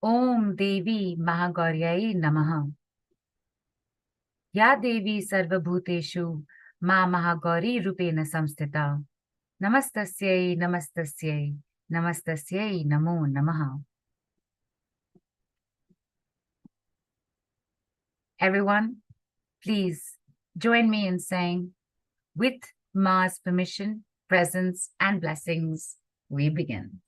Om Devi Mahagauriyai Namaha. Ya Devi Sarvabhuteshu Ma Mahagauri Rupena Samstita. Namastasyai, Namastasyai, Namastasyai Namo Namaha. Everyone, please join me in saying, with Ma's permission, presence, and blessings, we begin.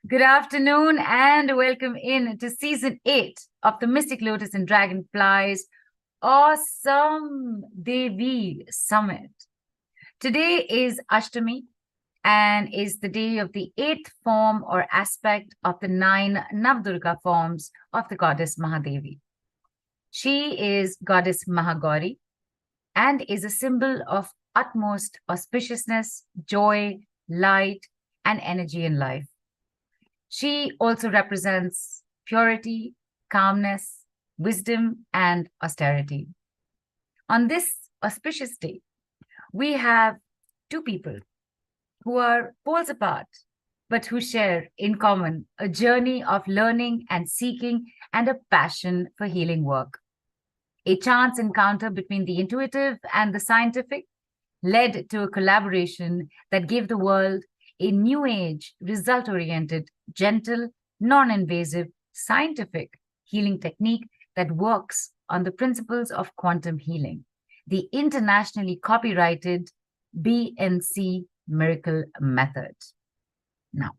Good afternoon and welcome in to season 8 of the Mystic Lotus and Dragonflies Awesome Devi Summit. Today is Ashtami and is the day of the 8th form or aspect of the 9 Navdurga forms of the goddess Mahadevi. She is goddess Mahagauri and is a symbol of utmost auspiciousness, joy, light, and energy in life. She also represents purity, calmness, wisdom, and austerity. On this auspicious day, we have two people who are poles apart, but who share in common a journey of learning and seeking and a passion for healing work. A chance encounter between the intuitive and the scientific led to a collaboration that gave the world a new age, result-oriented, gentle, non-invasive, scientific healing technique that works on the principles of quantum healing, the internationally copyrighted B&C Miracle Method. Now,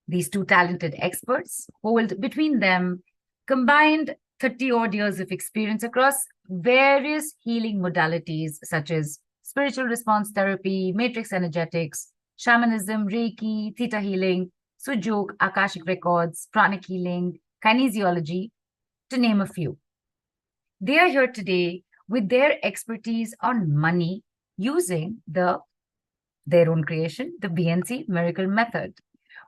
these two talented experts hold between them combined 30-odd years of experience across various healing modalities such as spiritual response therapy, matrix energetics, shamanism, Reiki, theta healing, Sujok, Akashic records, pranic healing, kinesiology, to name a few. They are here today with their expertise on money using their own creation, the B&C Miracle Method,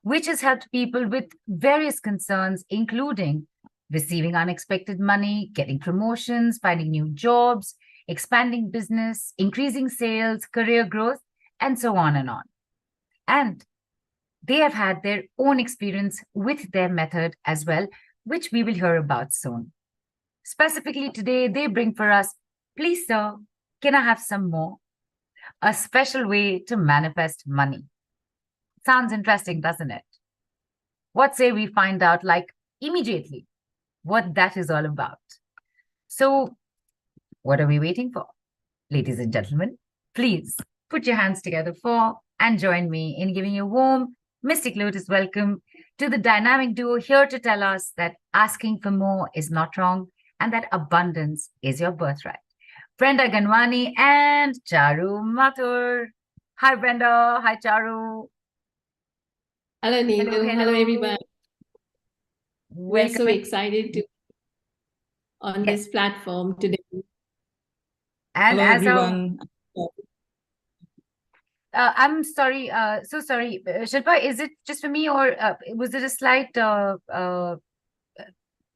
which has helped people with various concerns, including receiving unexpected money, getting promotions, finding new jobs, expanding business, increasing sales, career growth, and so on and on. And they have had their own experience with their method as well, which we will hear about soon. Specifically today, they bring for us, please sir, can I have some more? A special way to manifest money. Sounds interesting, doesn't it? What say we find out like immediately what that is all about? So what are we waiting for? Ladies and gentlemen, please put your hands together for and join me in giving a warm Mystic Lotus welcome to the dynamic duo here to tell us that asking for more is not wrong and that abundance is your birthright. Brenda Ganwani and Charu Mathur. Hi, Brenda. Hi, Charu. Hello, Neelu. Hello, everyone. We're so Welcome. excited to on Yes. this platform today. And Hello, as everyone. I'm sorry, so sorry, Shilpa, is it just for me or was it a slight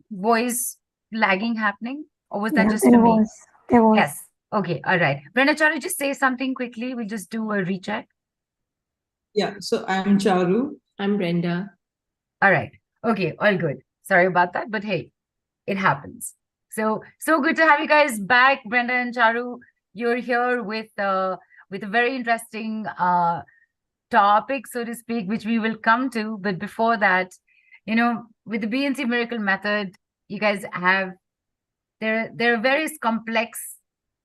voice lagging happening, or was that just for me? There was. Yes. Okay. All right. Brenda Charu, just say something quickly. We'll just do a recheck. Yeah, so I'm Charu. I'm Brenda. All right. Okay. All good. Sorry about that, but hey, it happens. So good to have you guys back, Brenda and Charu. You're here with a very interesting topic, so to speak, which we will come to. But before that, with the B&C Miracle Method, you guys have there are various complex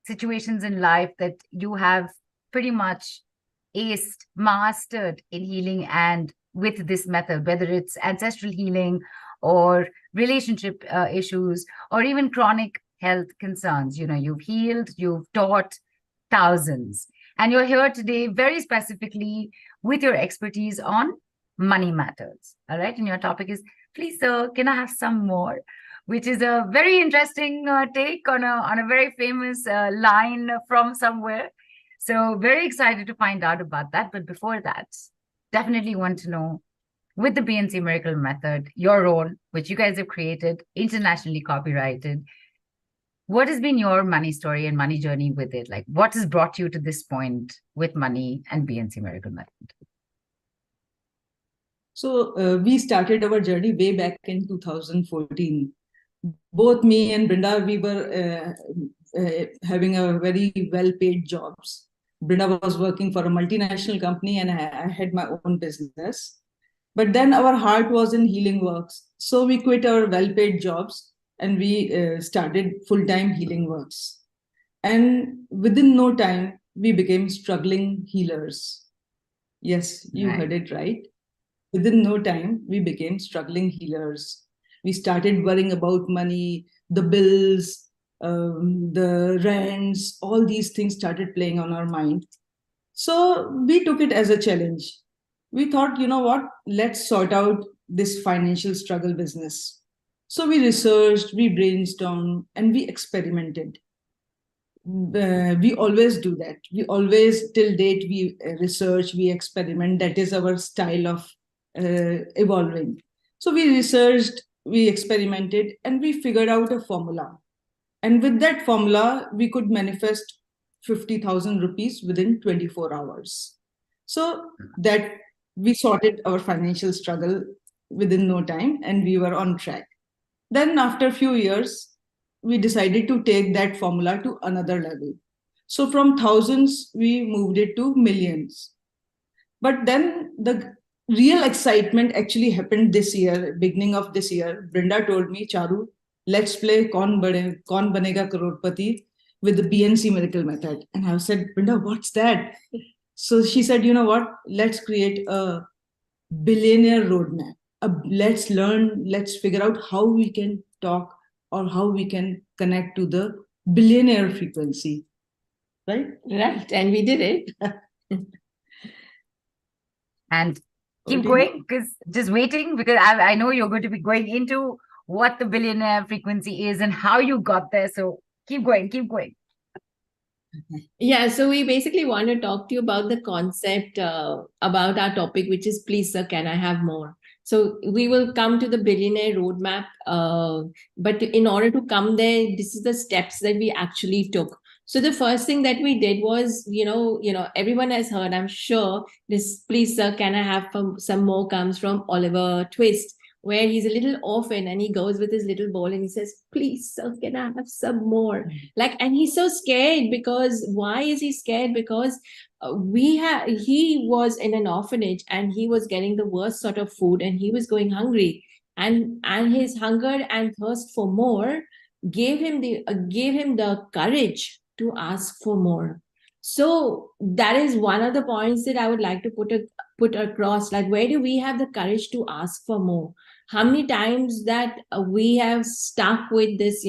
situations in life that you have pretty much mastered in healing and with this method, whether it's ancestral healing or relationship issues or even chronic health concerns. You've healed, you've taught thousands, and you're here today very specifically with your expertise on money matters. All right. And your topic is, please, sir, can I have some more? Which is a very interesting take on a very famous line from somewhere. So very excited to find out about that. But before that, definitely want to know, with the B&C Miracle Method, your own, which you guys have created, internationally copyrighted, what has been your money story and money journey with it? Like, what has brought you to this point with money and B&C Miracle Method? So we started our journey way back in 2014. Both me and Brenda, we were having a very well-paid jobs. Brenda was working for a multinational company and I had my own business. But then our heart was in healing works. So we quit our well-paid jobs and we started full-time healing works. And within no time, we became struggling healers. Yes, you heard it right. Within no time, we became struggling healers. We started worrying about money, the bills, the rents, all these things started playing on our mind. So we took it as a challenge. We thought, you know what, let's sort out this financial struggle business. So we researched, we brainstormed, and we experimented. We always do that. We always, till date, we research, we experiment. That is our style of evolving. So we researched, we experimented, and we figured out a formula. And with that formula, we could manifest 50,000 rupees within 24 hours. So that we sorted our financial struggle within no time and we were on track. Then after a few years, we decided to take that formula to another level. So from thousands, we moved it to millions. But then the real excitement actually happened this year, beginning of this year. Brenda told me, Charu, let's play Kaun Banega Crorepati with the B&C Miracle Method. And I said, Brenda, what's that? So she said, you know what? Let's create a billionaire roadmap. Let's learn, let's figure out how we can talk or how we can connect to the billionaire frequency. Right? Right. And we did it. And keep going, because just waiting, because I know you're going to be going into what the billionaire frequency is and how you got there. So keep going, keep going. Yeah, so we basically want to talk to you about the concept about our topic, which is please, sir, can I have more? So we will come to the billionaire roadmap, but in order to come there, this is the steps that we actually took. So the first thing that we did was, everyone has heard, I'm sure, this please, sir, can I have some more comes from Oliver Twist, where he's a little orphan and he goes with his little bowl and he says, please, sir, can I have some more? And he's so scared because why is he scared? Because he was in an orphanage and he was getting the worst sort of food and he was going hungry, and his hunger and thirst for more gave him the courage to ask for more. So that is one of the points that I would like to put across. Like, where do we have the courage to ask for more? How many times that we have stuck with this,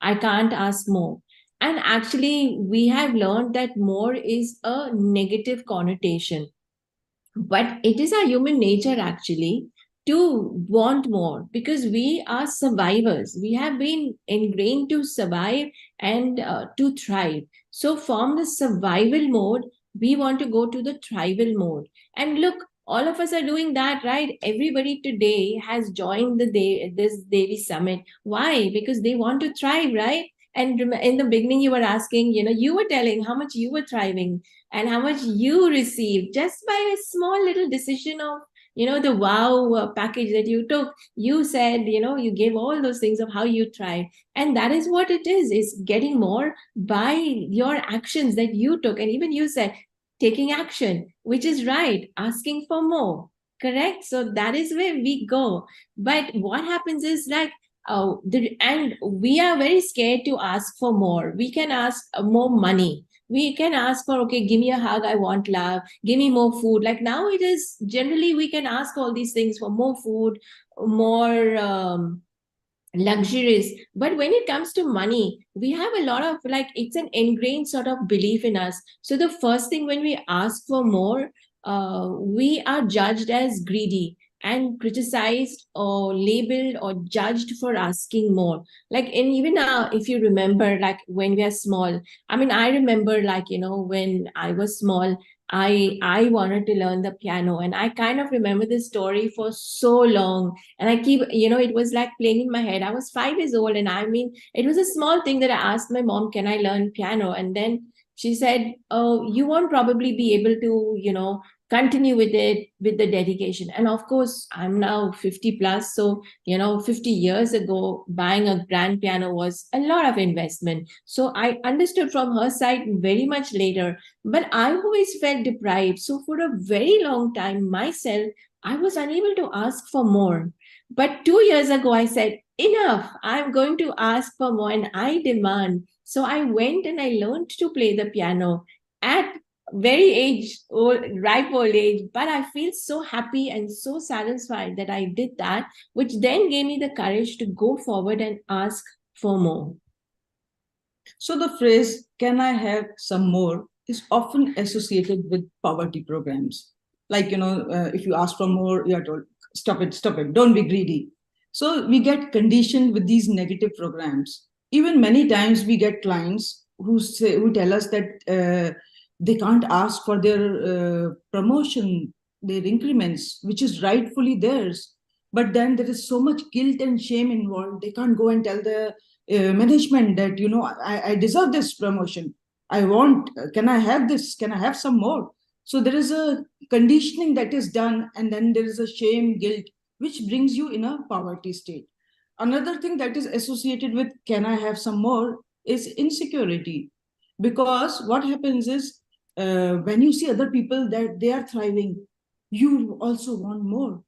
I can't ask more. And actually, we have learned that more is a negative connotation. But it is our human nature actually to want more, because we are survivors. We have been ingrained to survive and to thrive. So from the survival mode, we want to go to the thrival mode. And look, all of us are doing that, right? Everybody today has joined this Devi Summit. Why? Because they want to thrive, right? And in the beginning, you were asking, you were telling how much you were thriving and how much you received just by a small little decision of, the wow package that you took. You said, you gave all those things of how you thrive. And that is what it is getting more by your actions that you took. And even you said, taking action, which is right, asking for more, correct? So that is where we go. But what happens is and we are very scared to ask for more. We can ask more money. We can ask for, okay, give me a hug, I want love, give me more food. Like now it is generally we can ask all these things for more food, more luxuries. But when it comes to money, we have a lot of it's an ingrained sort of belief in us. So the first thing when we ask for more, we are judged as greedy and criticized or labeled or judged for asking more. And even if you remember, when we are small, I mean, I remember when I was small, I wanted to learn the piano, and I kind of remember this story for so long. And I keep, it was like playing in my head. I was 5 years old, and I mean, it was a small thing that I asked my mom, can I learn piano? And then she said, oh, you won't probably be able to, continue with it with the dedication. And of course, I'm now 50 plus. So, 50 years ago, buying a grand piano was a lot of investment. So I understood from her side very much later, but I always felt deprived. So for a very long time, myself, I was unable to ask for more. But 2 years ago, I said, enough, I'm going to ask for more and I demand. So I went and I learned to play the piano at ripe old age, but I feel so happy and so satisfied that I did that, which then gave me the courage to go forward and ask for more. So the phrase, can I have some more, is often associated with poverty programs. Like, if you ask for more, you're told, stop it, don't be greedy. So we get conditioned with these negative programs. Even many times we get clients who tell us that they can't ask for their promotion, their increments, which is rightfully theirs. But then there is so much guilt and shame involved. They can't go and tell the management that, I deserve this promotion. I want, can I have this? Can I have some more? So there is a conditioning that is done, and then there is a shame, guilt, which brings you in a poverty state. Another thing that is associated with can I have some more is insecurity. Because what happens is when you see other people that they are thriving, you also want more.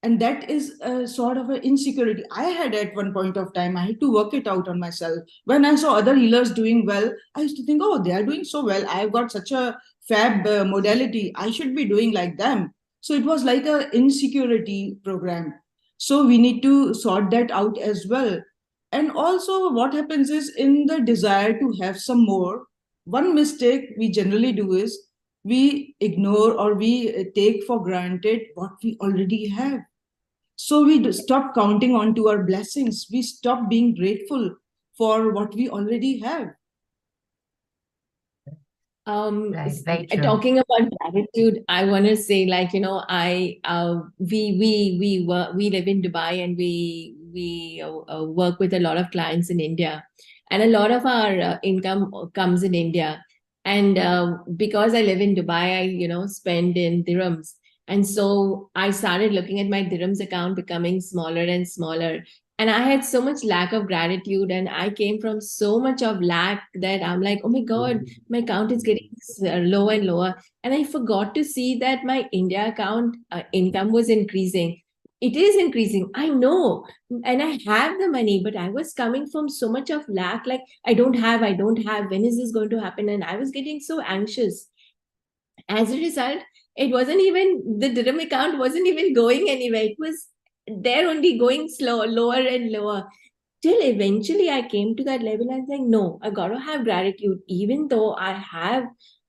And that is a sort of an insecurity I had at one point of time. I had to work it out on myself. When I saw other healers doing well, I used to think, oh, they are doing so well. I've got such a fab modality. I should be doing like them. So it was like an insecurity program. So we need to sort that out as well. And also, what happens is in the desire to have some more, one mistake we generally do is we ignore or we take for granted what we already have. So we stop counting on to our blessings. We stop being grateful for what we already have. Very true. Talking about gratitude, I want to say, we live in Dubai and we work with a lot of clients in India, and a lot of our income comes in India. And because I live in Dubai, I spend in dirhams. And so I started looking at my dirhams account becoming smaller and smaller. And I had so much lack of gratitude, and I came from so much of lack that I'm like, oh my God, my account is getting lower and lower. And I forgot to see that my India account income was increasing. It is increasing, I know, and I have the money, but I was coming from so much of lack, like I don't have, when is this going to happen? And I was getting so anxious. As a result, it wasn't even, the dirham account wasn't even going anywhere. It was there only going slow, lower and lower. Till eventually I came to that level. I was like, no, I got to have gratitude. Even though I have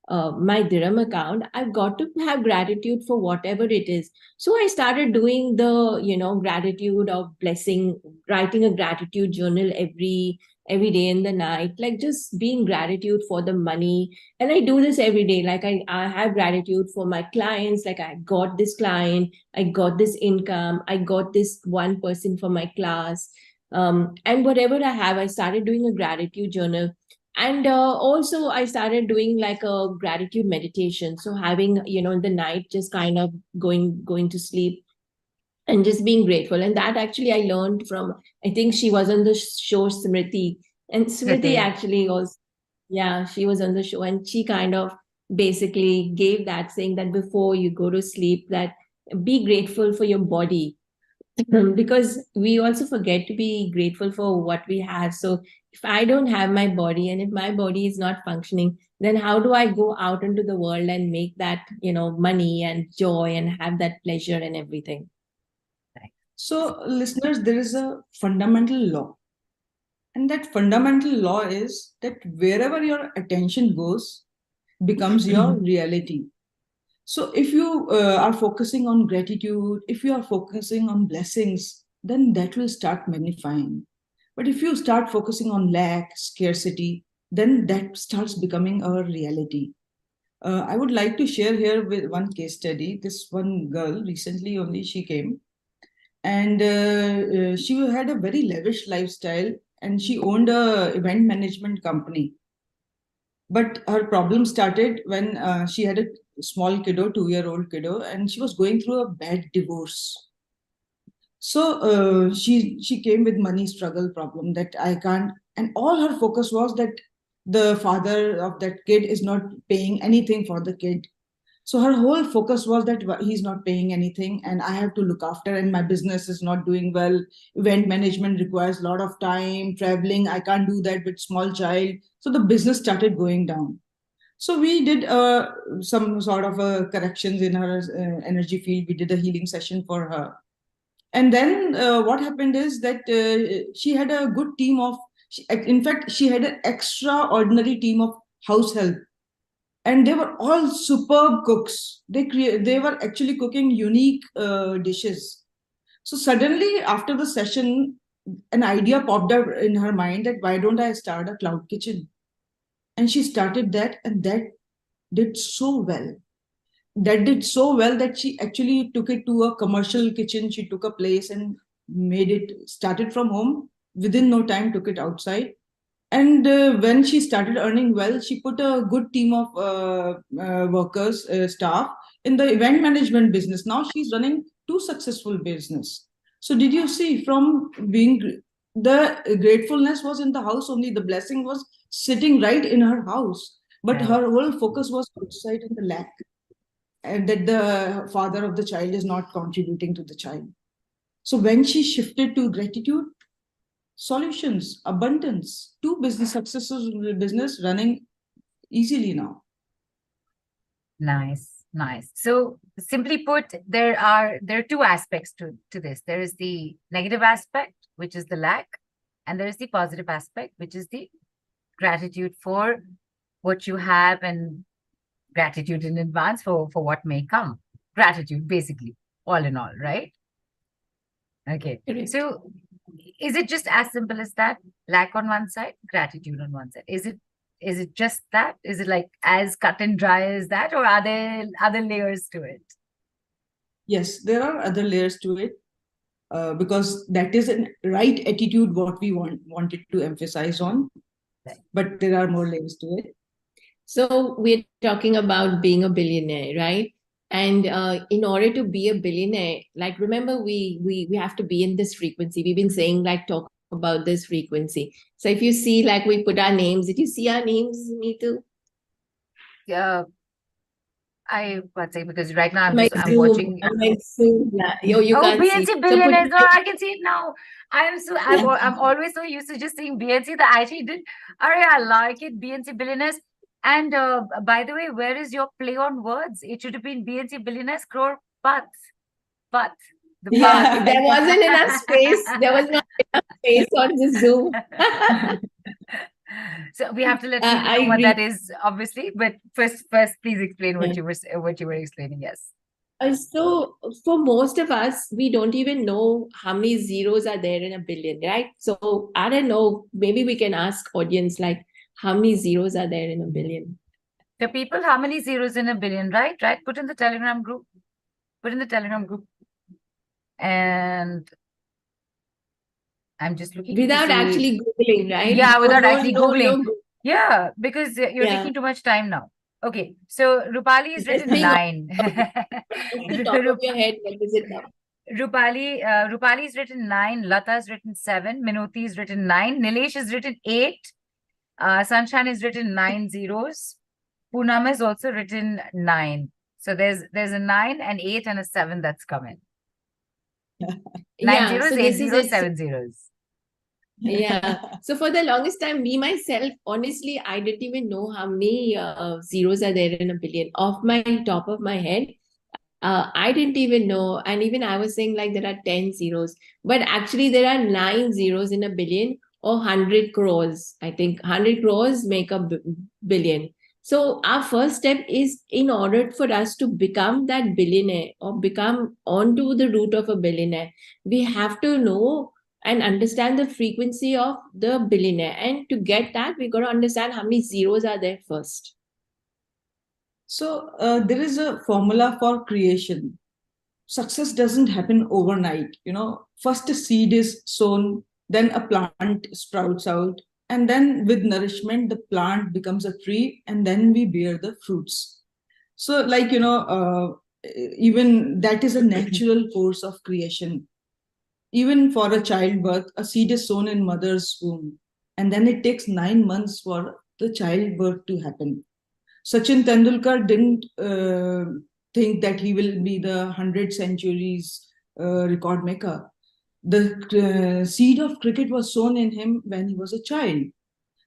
my dirham account, I've got to have gratitude for whatever it is. So I started doing the, gratitude of blessing, writing a gratitude journal every day in the night, like just being gratitude for the money. And I do this every day. Like I have gratitude for my clients. Like I got this client, I got this income, I got this one person for my class. And whatever I have, I started doing a gratitude journal. And also I started doing like a gratitude meditation. So having, in the night, just kind of going to sleep and just being grateful. And that actually I learned from, I think she was on the show, Smriti. And Smriti actually was, yeah, she was on the show, and she kind of basically gave that, saying that before you go to sleep, that be grateful for your body. Because we also forget to be grateful for what we have. So if I don't have my body, and if my body is not functioning, then how do I go out into the world and make that, money and joy and have that pleasure and everything? So, listeners, there is a fundamental law. And that fundamental law is that wherever your attention goes becomes your reality. So if you are focusing on gratitude, if you are focusing on blessings, then that will start magnifying. But if you start focusing on lack, scarcity, then that starts becoming a reality. I would like to share here with one case study. This one girl, recently only she came, and she had a very lavish lifestyle, and she owned a event management company. But her problem started when she had a small kiddo, 2-year-old kiddo, and she was going through a bad divorce. So she came with money struggle problem that I can't, and all her focus was that the father of that kid is not paying anything for the kid. So her whole focus was that he's not paying anything and I have to look after, and my business is not doing well. Event management requires a lot of time, traveling. I can't do that with small child. So the business started going down. So we did some sort of corrections in her energy field. We did a healing session for her. And then what happened is that she had a good team of, in fact, she had an extraordinary team of house help. And they were all superb cooks. They were actually cooking unique dishes. So suddenly, after the session, an idea popped up in her mind that why don't I start a cloud kitchen? And she started that, and that did so well. That did so well that she actually took it to a commercial kitchen. She took a place and made it, started from home. Within no time, took it outside. And when she started earning well, she put a good team of workers, staff in the event management business. Now she's running 2 successful business. So did you see, from being, the gratefulness was in the house only, the blessing was sitting right in her house, but Right. her whole focus was outside in the lack, and that the father of the child is not contributing to the child. So when she shifted to gratitude, solutions, abundance, 2 business successes, business running easily now. Nice, nice. So simply put, there are 2 aspects to this. There is the negative aspect, which is the lack, and there is the positive aspect, which is the gratitude for what you have and gratitude in advance for what may come. Gratitude, basically, all in all, right? Okay. Correct. So is it just as simple as that? Lack on one side, gratitude on one side. Is it just that? Is it like as cut and dry as that, or are there other layers to it? Yes, there are other layers to it, because that is a right attitude what we wanted to emphasize on. Right. But there are more layers to it. So we're talking about being a billionaire, right? And in order to be a billionaire, like remember, we have to be in this frequency. We've been saying like talk about this frequency. So if you see, like we put our names. Did you see our names, Neetu? Yeah. I would say, because right now I'm My I'm Zoom, watching. my Zoom. Yeah, you Oh, can't B&C see. So put Billionaires. No, I can see it now. I'm always so used to just saying B&C that I actually did. I like it, B&C Billionaires. And by the way, where is your play on words? It should have been B&C Billionaires, Crorepath. Path. The yeah, path. there wasn't enough space. There was not enough space on the Zoom. So we have to let people I know what agree. that is, obviously. But first, please explain what you were explaining. Yes. So for most of us, we don't even know how many zeros are there in a billion, right? So I don't know. Maybe we can ask audience like how many zeros are there in a billion? The people, how many zeros in a billion, right? Right. Put in the Telegram group. Put in the Telegram group. And I'm just looking Without to see. actually Googling, right? Yeah, without No, actually Googling. no. Yeah, because you're Yeah. taking too much time now. Okay, so Rupali is Just written being 9. off the top of your head, what is it now? Rupali is written 9. Lata is written 7. Minuti is written 9. Nilesh is written 8. Sunshine is written 9 zeros. Poonam is also written 9. So there's a 9, an 8, and a 7 that's coming. 9 Yeah, zeros, so 8 this is zeros, it. 7 zeros. Yeah. So for the longest time, me myself, honestly, I didn't even know how many zeros are there in a billion. Off my top of my head, I didn't even know. And even I was saying like there are 10 zeros, but actually there are 9 zeros in a billion or 100 crores. I think 100 crores make a billion. So our first step is, in order for us to become that billionaire or become onto the route of a billionaire, we have to know and understand the frequency of the billionaire. And to get that, we got to understand how many zeros are there first. So there is a formula for creation. Success doesn't happen overnight. First a seed is sown, then a plant sprouts out, and then with nourishment, the plant becomes a tree, and then we bear the fruits. So, like, even that is a natural course of creation. Even for a childbirth, a seed is sown in mother's womb, and then it takes 9 months for the childbirth to happen. Sachin Tendulkar didn't think that he will be the 100 centuries record maker. The seed of cricket was sown in him when he was a child.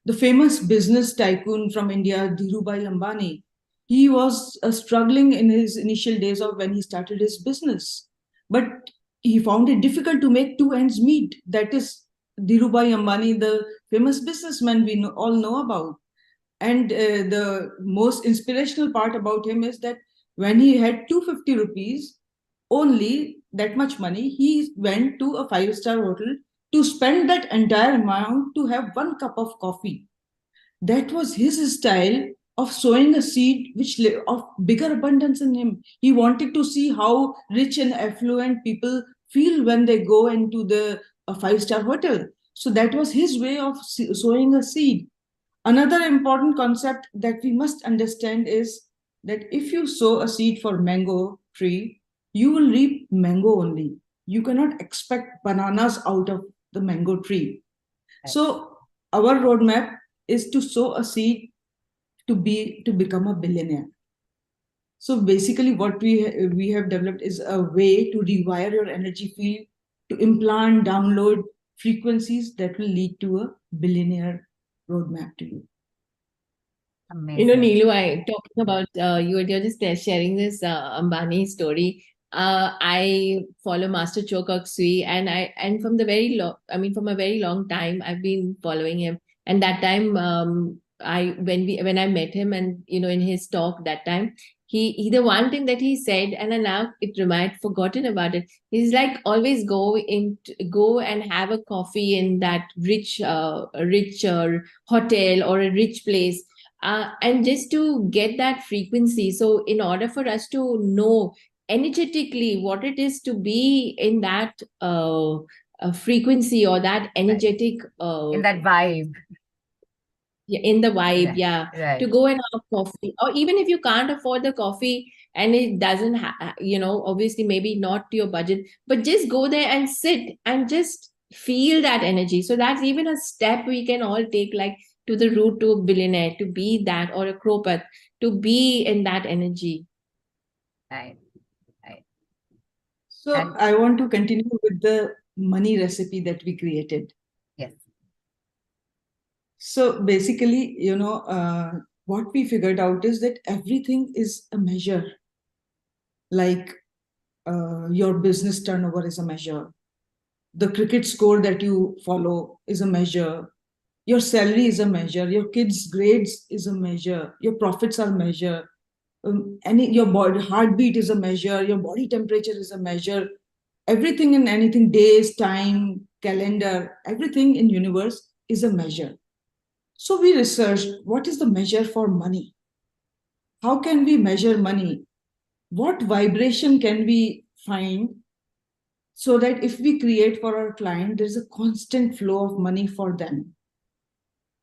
The famous business tycoon from India, Dhirubhai Ambani, he was struggling in his initial days of when he started his business. But he found it difficult to make two ends meet. That is Dhirubhai Ambani, the famous businessman we all know about. And the most inspirational part about him is that when he had 250 rupees, only that much money, he went to a five-star hotel to spend that entire amount to have one cup of coffee. That was his style of sowing a seed which of bigger abundance in him. He wanted to see how rich and affluent people feel when they go into the five-star hotel. So that was his way of sowing a seed. Another important concept that we must understand is that if you sow a seed for mango tree, you will reap mango only. You cannot expect bananas out of the mango tree. So our roadmap is to sow a seed to become a billionaire. So basically what we have developed is a way to rewire your energy field, to implant, download frequencies that will lead to a billionaire roadmap to you. Amazing. Neelu, talking about you're just sharing this Ambani story. I follow Master Cho Kok Sui, and from from a very long time, I've been following him. And that time, when I met him, and in his talk that time, he the one thing that he said, and now forgotten about it. He's like, always go and have a coffee in that rich hotel or a rich place. And just to get that frequency. So in order for us to know energetically what it is to be in that frequency or that energetic in that vibe. In the vibe, Right. to go and have coffee, or even if you can't afford the coffee and it doesn't obviously maybe not to your budget, but just go there and sit and just feel that energy. So that's even a step we can all take, like to the route to a billionaire, to be that, or a Crorepath, to be in that energy. Right. So I want to continue with the money recipe that we created. Yes. So basically, what we figured out is that everything is a measure. Like your business turnover is a measure. The cricket score that you follow is a measure. Your salary is a measure. Your kids' grades is a measure. Your profits are a measure. Your body heartbeat is a measure. Your body temperature is a measure. Everything and anything, days, time, calendar, everything in universe is a measure. So we researched, what is the measure for money? How can we measure money? What vibration can we find so that if we create for our client, there's a constant flow of money for them?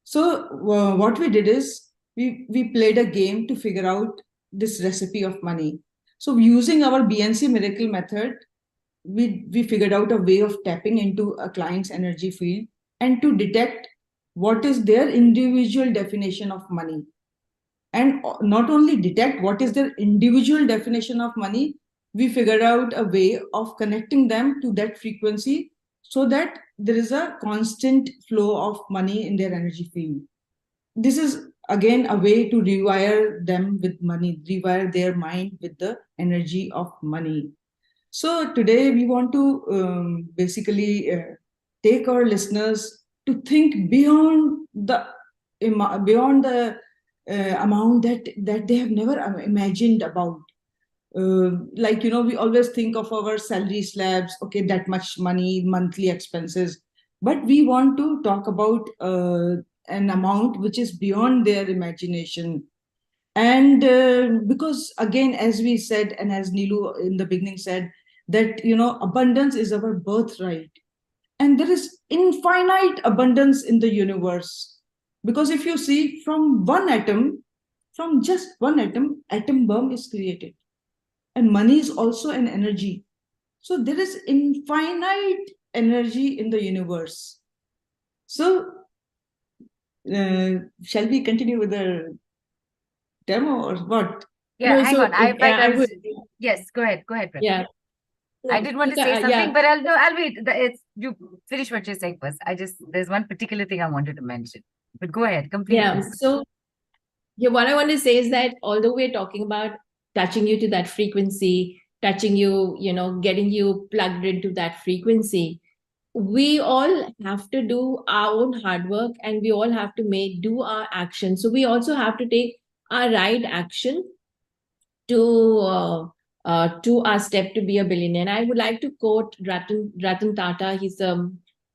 So what we did is we played a game to figure out this recipe of money. So using our B&C Miracle Method, we figured out a way of tapping into a client's energy field and to detect what is their individual definition of money. And not only detect what is their individual definition of money, we figured out a way of connecting them to that frequency so that there is a constant flow of money in their energy field. This is again a way to rewire them with money, rewire their mind with the energy of money. So today we want to basically take our listeners to think beyond the amount that they have never imagined about. We always think of our salary slabs, okay, that much money, monthly expenses, but we want to talk about an amount which is beyond their imagination. And because again, as we said, and as Neelu in the beginning said, that abundance is our birthright. And there is infinite abundance in the universe. Because if you see, from just one atom bomb is created. And money is also an energy. So there is infinite energy in the universe. So shall we continue with the demo or what? Yeah, No, hang so on. I I felt would, yes, go ahead, Brenda. yeah. I No, did want to look, say something, yeah, but I'll wait. It's you finish what you're saying first. There's one particular thing I wanted to mention, but go ahead, complete yeah. this. So yeah, what I want to say is that although we're talking about touching you to that frequency, touching you, getting you plugged into that frequency, we all have to do our own hard work, and we all have to do our action. So we also have to take our right action to our step to be a billionaire. And I would like to quote Ratan Tata. He's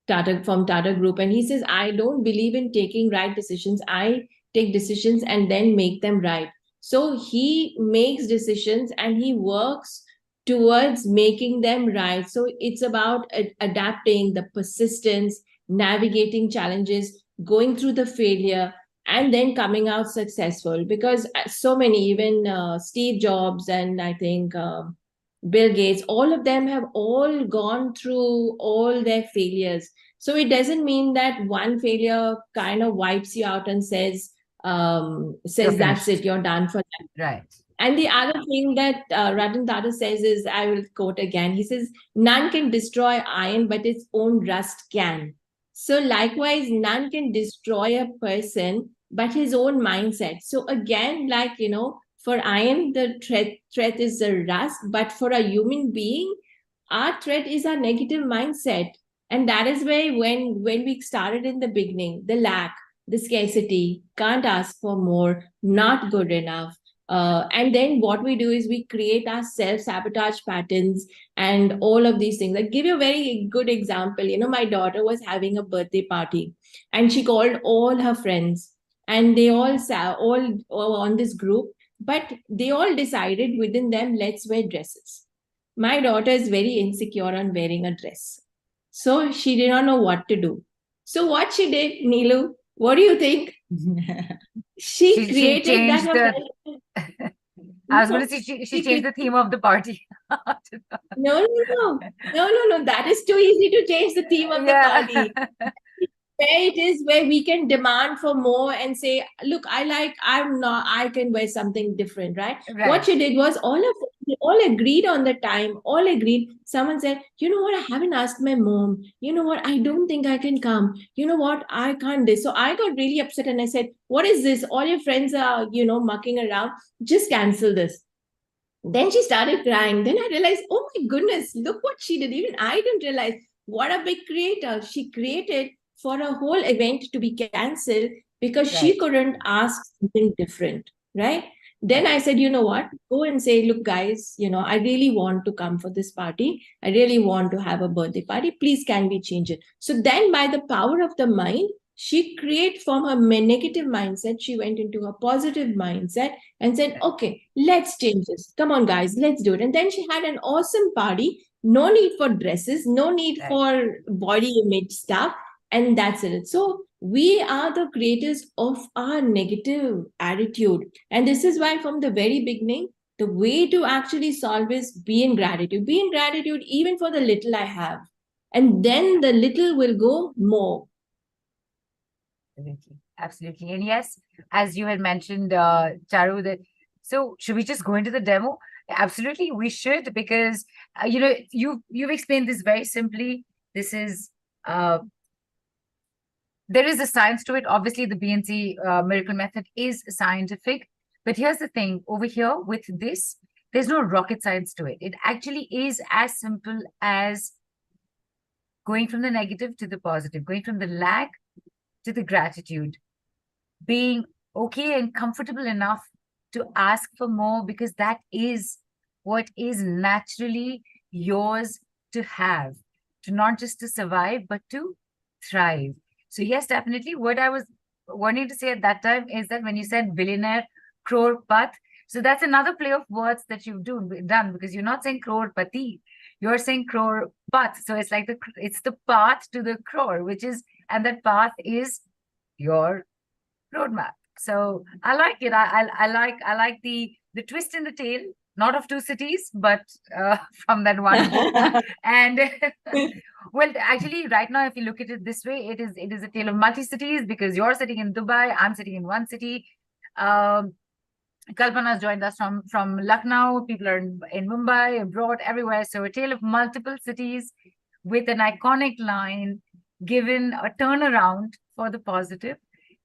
Tata from Tata Group, and he says, "I don't believe in taking right decisions. I take decisions and then make them right." So he makes decisions and he works towards making them right. So it's about adapting, the persistence, navigating challenges, going through the failure, and then coming out successful. Because so many, even Steve Jobs, and I think Bill Gates, all of them have all gone through all their failures. So it doesn't mean that one failure kind of wipes you out and says that's it, you're done for that. Right. And the other thing that Ratan Tata says is, I will quote again, he says, "None can destroy iron, but its own rust can." So likewise, none can destroy a person, but his own mindset. So again, like, for iron, the threat is the rust, but for a human being, our threat is our negative mindset. And that is where, when we started in the beginning, the lack, the scarcity, can't ask for more, not good enough. And then what we do is we create our self-sabotage patterns and all of these things. I give you a very good example. My daughter was having a birthday party and she called all her friends, and they all on this group, but they all decided within them, let's wear dresses. My daughter is very insecure on wearing a dress. So she did not know what to do. So what she did, Neelu, what do you think? She She created that changed her the. friend. I was going No, to say she she changed the theme of the party. no, no, no, no, no, no. That is too easy to change the theme of the Yeah. party. Where it is where we can demand for more and say, look, I can wear something different, right? Right. What she did was, they all agreed on the time, all agreed. Someone said, you know what, I haven't asked my mom. You know what, I don't think I can come. You know what, I can't this. So I got really upset and I said, what is this? All your friends are, mucking around. Just cancel this. Then she started crying. Then I realized, oh my goodness, look what she did. Even I didn't realize what a big creator. She created for a whole event to be cancelled because she Right. couldn't ask something different, right? Then I said, you know what? Go and say, look, guys, I really want to come for this party. I really want to have a birthday party. Please, can we change it? So then, by the power of the mind, she created from her negative mindset, she went into a positive mindset and said, okay, let's change this. Come on, guys, let's do it. And then she had an awesome party. No need for dresses, no need Right. for body image stuff. And that's it. So we are the creators of our negative attitude. And this is why from the very beginning, the way to actually solve is be in gratitude. Be in gratitude even for the little I have. And then the little will go more. Absolutely. Absolutely. And yes, as you had mentioned, Charu, that so should we just go into the demo? Absolutely, we should, because you've explained this very simply. This is there is a science to it. Obviously, the B&C Miracle Method is scientific, but here's the thing: over here with this, there's no rocket science to it. It actually is as simple as going from the negative to the positive, going from the lack to the gratitude, being okay and comfortable enough to ask for more, because that is what is naturally yours to have, to not just to survive, but to thrive. So yes, definitely what I was wanting to say at that time is that when you said billionaire, Crorepath, so that's another play of words that you've done, because you're not saying Crorepati, You're saying Crorepath. So it's like it's the path to the crore, and that path is your roadmap. So I like it. I like the twist in the tale, not of two cities, but from that one book. And well, actually, right now, if you look at it this way, it is a tale of multi-cities, because you're sitting in Dubai, I'm sitting in one city. Kalpana has joined us from Lucknow. People are in Mumbai, abroad, everywhere. So a tale of multiple cities with an iconic line, given a turnaround for the positive,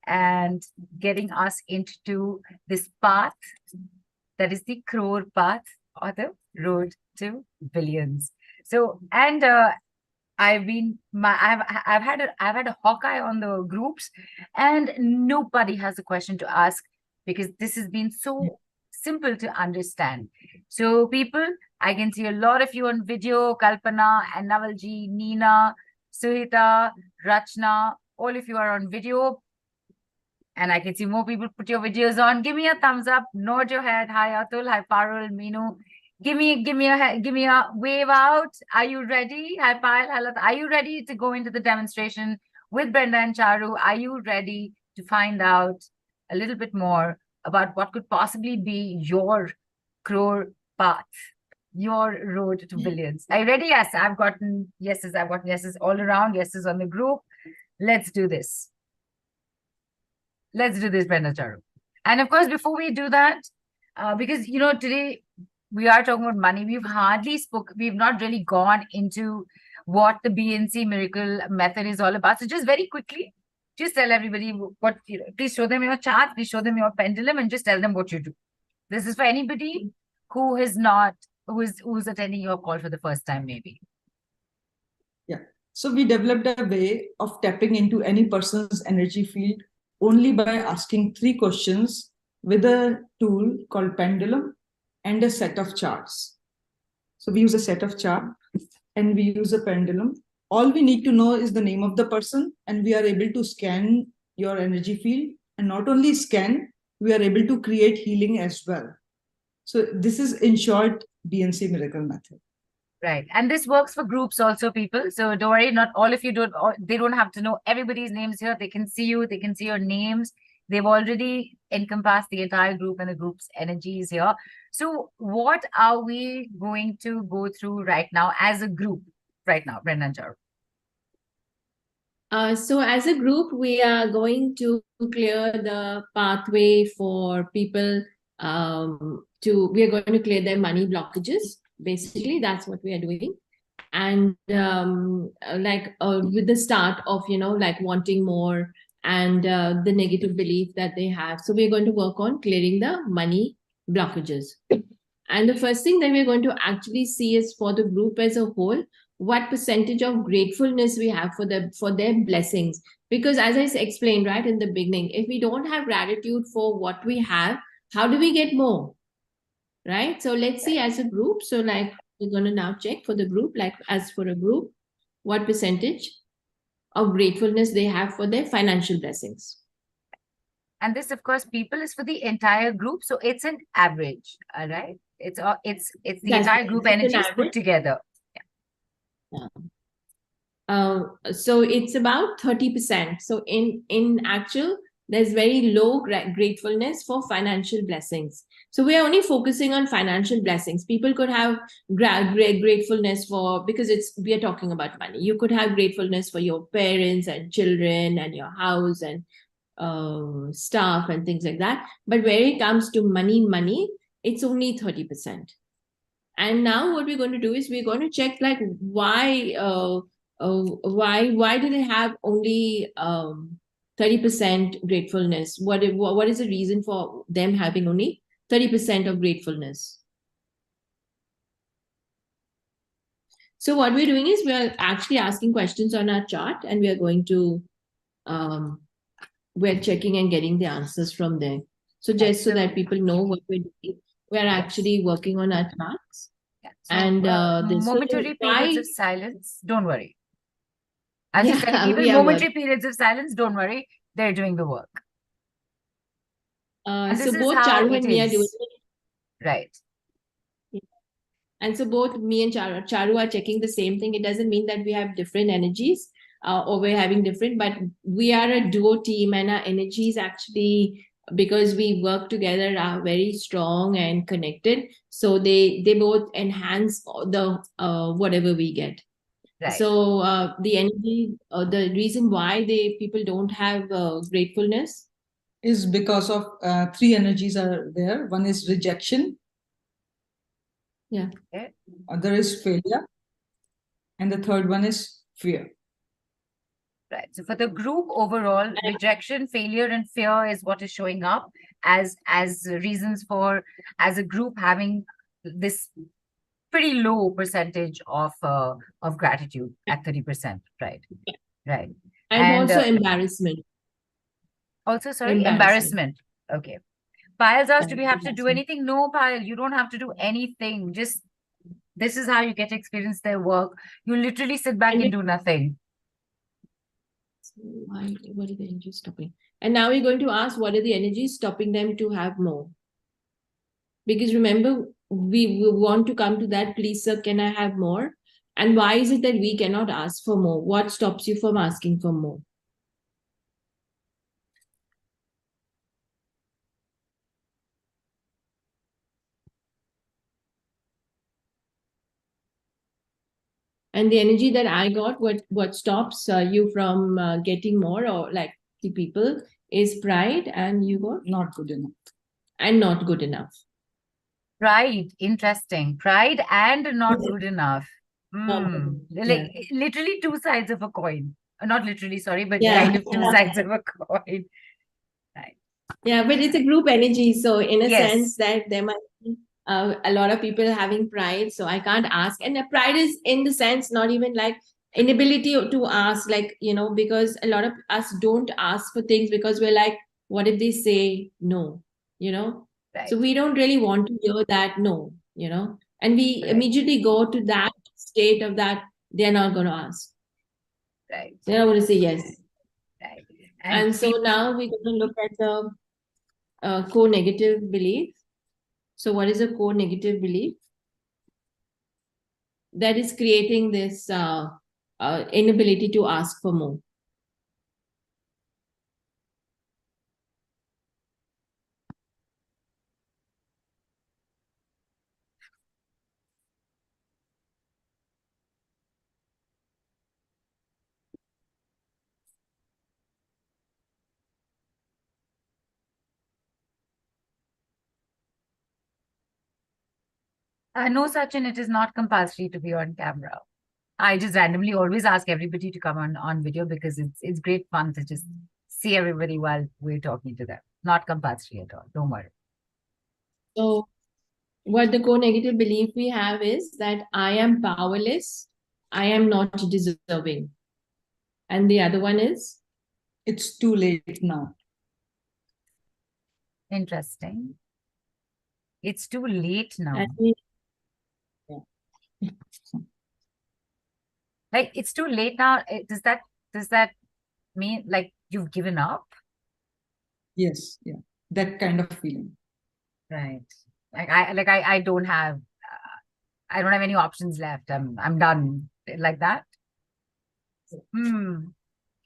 and getting us into this path that is the crore path, or the road to billions. So, and I've had a hawkeye on the groups, and nobody has a question to ask, because this has been so simple to understand. So people, I can see a lot of you on video, Kalpana and Navalji, Neena, Suhita, Rachna, all of you are on video. And I can see more people put your videos on. Give me a thumbs up, nod your head. Hi Atul, hi Parul, Meenu. Give me a wave out. Are you ready? Hi Payal, hi Lata. Are you ready to go into the demonstration with Brenda and Charu? Are you ready to find out a little bit more about what could possibly be your crore path, your road to billions? Are you ready? Yes, I've gotten yeses. I've gotten yeses all around. Yeses on the group. Let's do this. Let's do this, Brenda Charu. And of course, before we do that, because, you know, today we are talking about money, we've not really gone into what the B&C Miracle Method is all about. So just very quickly, just tell everybody what, you know, please show them your chart, please show them your pendulum, and just tell them what you do. This is for anybody who is who's attending your call for the first time, maybe. Yeah. So we developed a way of tapping into any person's energy field only by asking 3 questions with a tool called pendulum and a set of charts. So we use a set of charts and we use a pendulum. All we need to know is the name of the person, and we are able to scan your energy field. And not only scan, we are able to create healing as well. So this is, in short, B&C Miracle Method. Right. And this works for groups also, people. So don't worry, not all of you they don't have to know everybody's names here. They can see you, they can see your names. They've already encompassed the entire group and the group's energies here. So what are we going to go through right now as a group right now, Brenda and Charu? So as a group, we are going to clear the pathway for people we are going to clear their money blockages. Basically, that's what we are doing. And with the start of, you know, like wanting more and the negative belief that they have. So we're going to work on clearing the money blockages. And the first thing that we're going to actually see is, for the group as a whole, what percentage of gratefulness we have for their blessings. Because as I explained right in the beginning, if we don't have gratitude for what we have, how do we get more? Right? So let's see as a group. So like, we're going to now check for the group, like as for a group, what percentage of gratefulness they have for their financial blessings. And this, of course, people, is for the entire group. So it's an average, all right? It's the entire group energies put together. So it's about 30%. So in actual, there's very low gratefulness for financial blessings. So we are only focusing on financial blessings. People could have gratefulness for, because we are talking about money. You could have gratefulness for your parents and children and your house and staff and things like that. But where it comes to money, it's only 30%. And now what we're going to do is we're going to check like why do they have only 30% gratefulness? What is the reason for them having only 30% of gratefulness? So what we're doing is we're actually asking questions on our chart, and we are going to we're checking and getting the answers from there. So just so that people know what we're doing, we're actually working on our charts. So, and momentary periods of silence, don't worry. I'll just tell people, momentary periods of silence, don't worry, they're doing the work. So both Charu and me are doing it. Right. And so both me and Charu are checking the same thing. It doesn't mean that we have different energies or we're having different, but we are a duo team, and our energies actually, because we work together, are very strong and connected. So they both enhance the whatever we get. Right. So the energy, the reason why people don't have gratefulness is because of three energies are there. One is rejection. Yeah. Okay. Other is failure. And the third one is fear. Right. So for the group overall, rejection, failure, and fear is what is showing up as reasons for, as a group, having this pretty low percentage of gratitude at 30%. Right. Right. And also embarrassment. Also, sorry, embarrassment. Okay. Payal's asked, do we have to do anything? No, Payal, you don't have to do anything. Just, this is how you get to experience their work. You literally sit back and do nothing. What are the energies stopping? And now we're going to ask, what are the energies stopping them to have more? Because remember, we want to come to that, please sir, can I have more? And why is it that we cannot ask for more? What stops you from asking for more? And the energy that I got, what stops you from getting more, or like the people, is pride, and you got not good enough. And not good enough. Pride, interesting. Pride and not good enough. Like literally two sides of a coin. Not literally, sorry, but kind of two sides of a coin. Right. Yeah, but it's a group energy. So in a sense that there might be a lot of people having pride. So I can't ask. And the pride is in the sense, not even like inability to ask, like, because a lot of us don't ask for things because we're like, what if they say no, Right. So we don't really want to hear that no, and we immediately go to that state of that they're not going to ask. Right. They're not going to say yes. Right. And so now we're going to look at the core negative belief. So what is a core negative belief? That is creating this inability to ask for more. No, Sachin, it is not compulsory to be on camera. I just randomly always ask everybody to come on video because it's great fun to just see everybody while we're talking to them. Not compulsory at all. Don't worry. So what the core negative belief we have is that I am powerless, I am not deserving. And the other one is? It's too late now. Interesting. It's too late now. Like, it's too late now. Does that mean like you've given up? Yes, yeah, that kind of feeling. Right. I don't have any options left. I'm done, like that.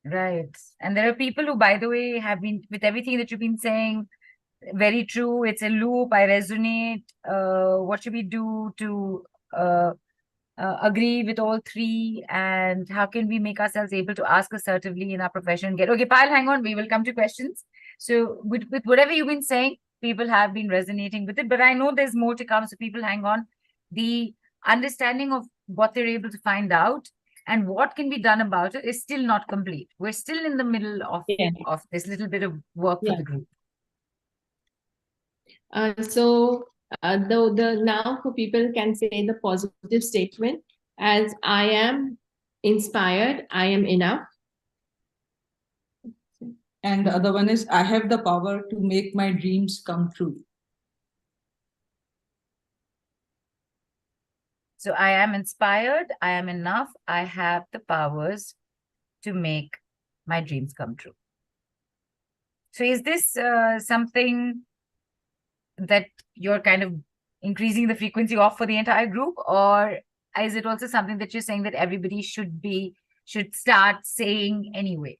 Right. And there are people who, by the way, have been, with everything that you've been saying, very true. It's a loop. I resonate. What should we do to agree with all three? And how can we make ourselves able to ask assertively in our profession? Okay, Payal, hang on. We will come to questions. So with whatever you've been saying, people have been resonating with it, but I know there's more to come. So people, hang on. The understanding of what they're able to find out and what can be done about it is still not complete. We're still in the middle of this little bit of work for the group. So the now for people can say the positive statement as I am inspired, I am enough. And the other one is I have the power to make my dreams come true. So I am inspired, I am enough, I have the powers to make my dreams come true. So is this something that you're kind of increasing the frequency off for the entire group, or is it also something that you're saying that everybody should start saying anyway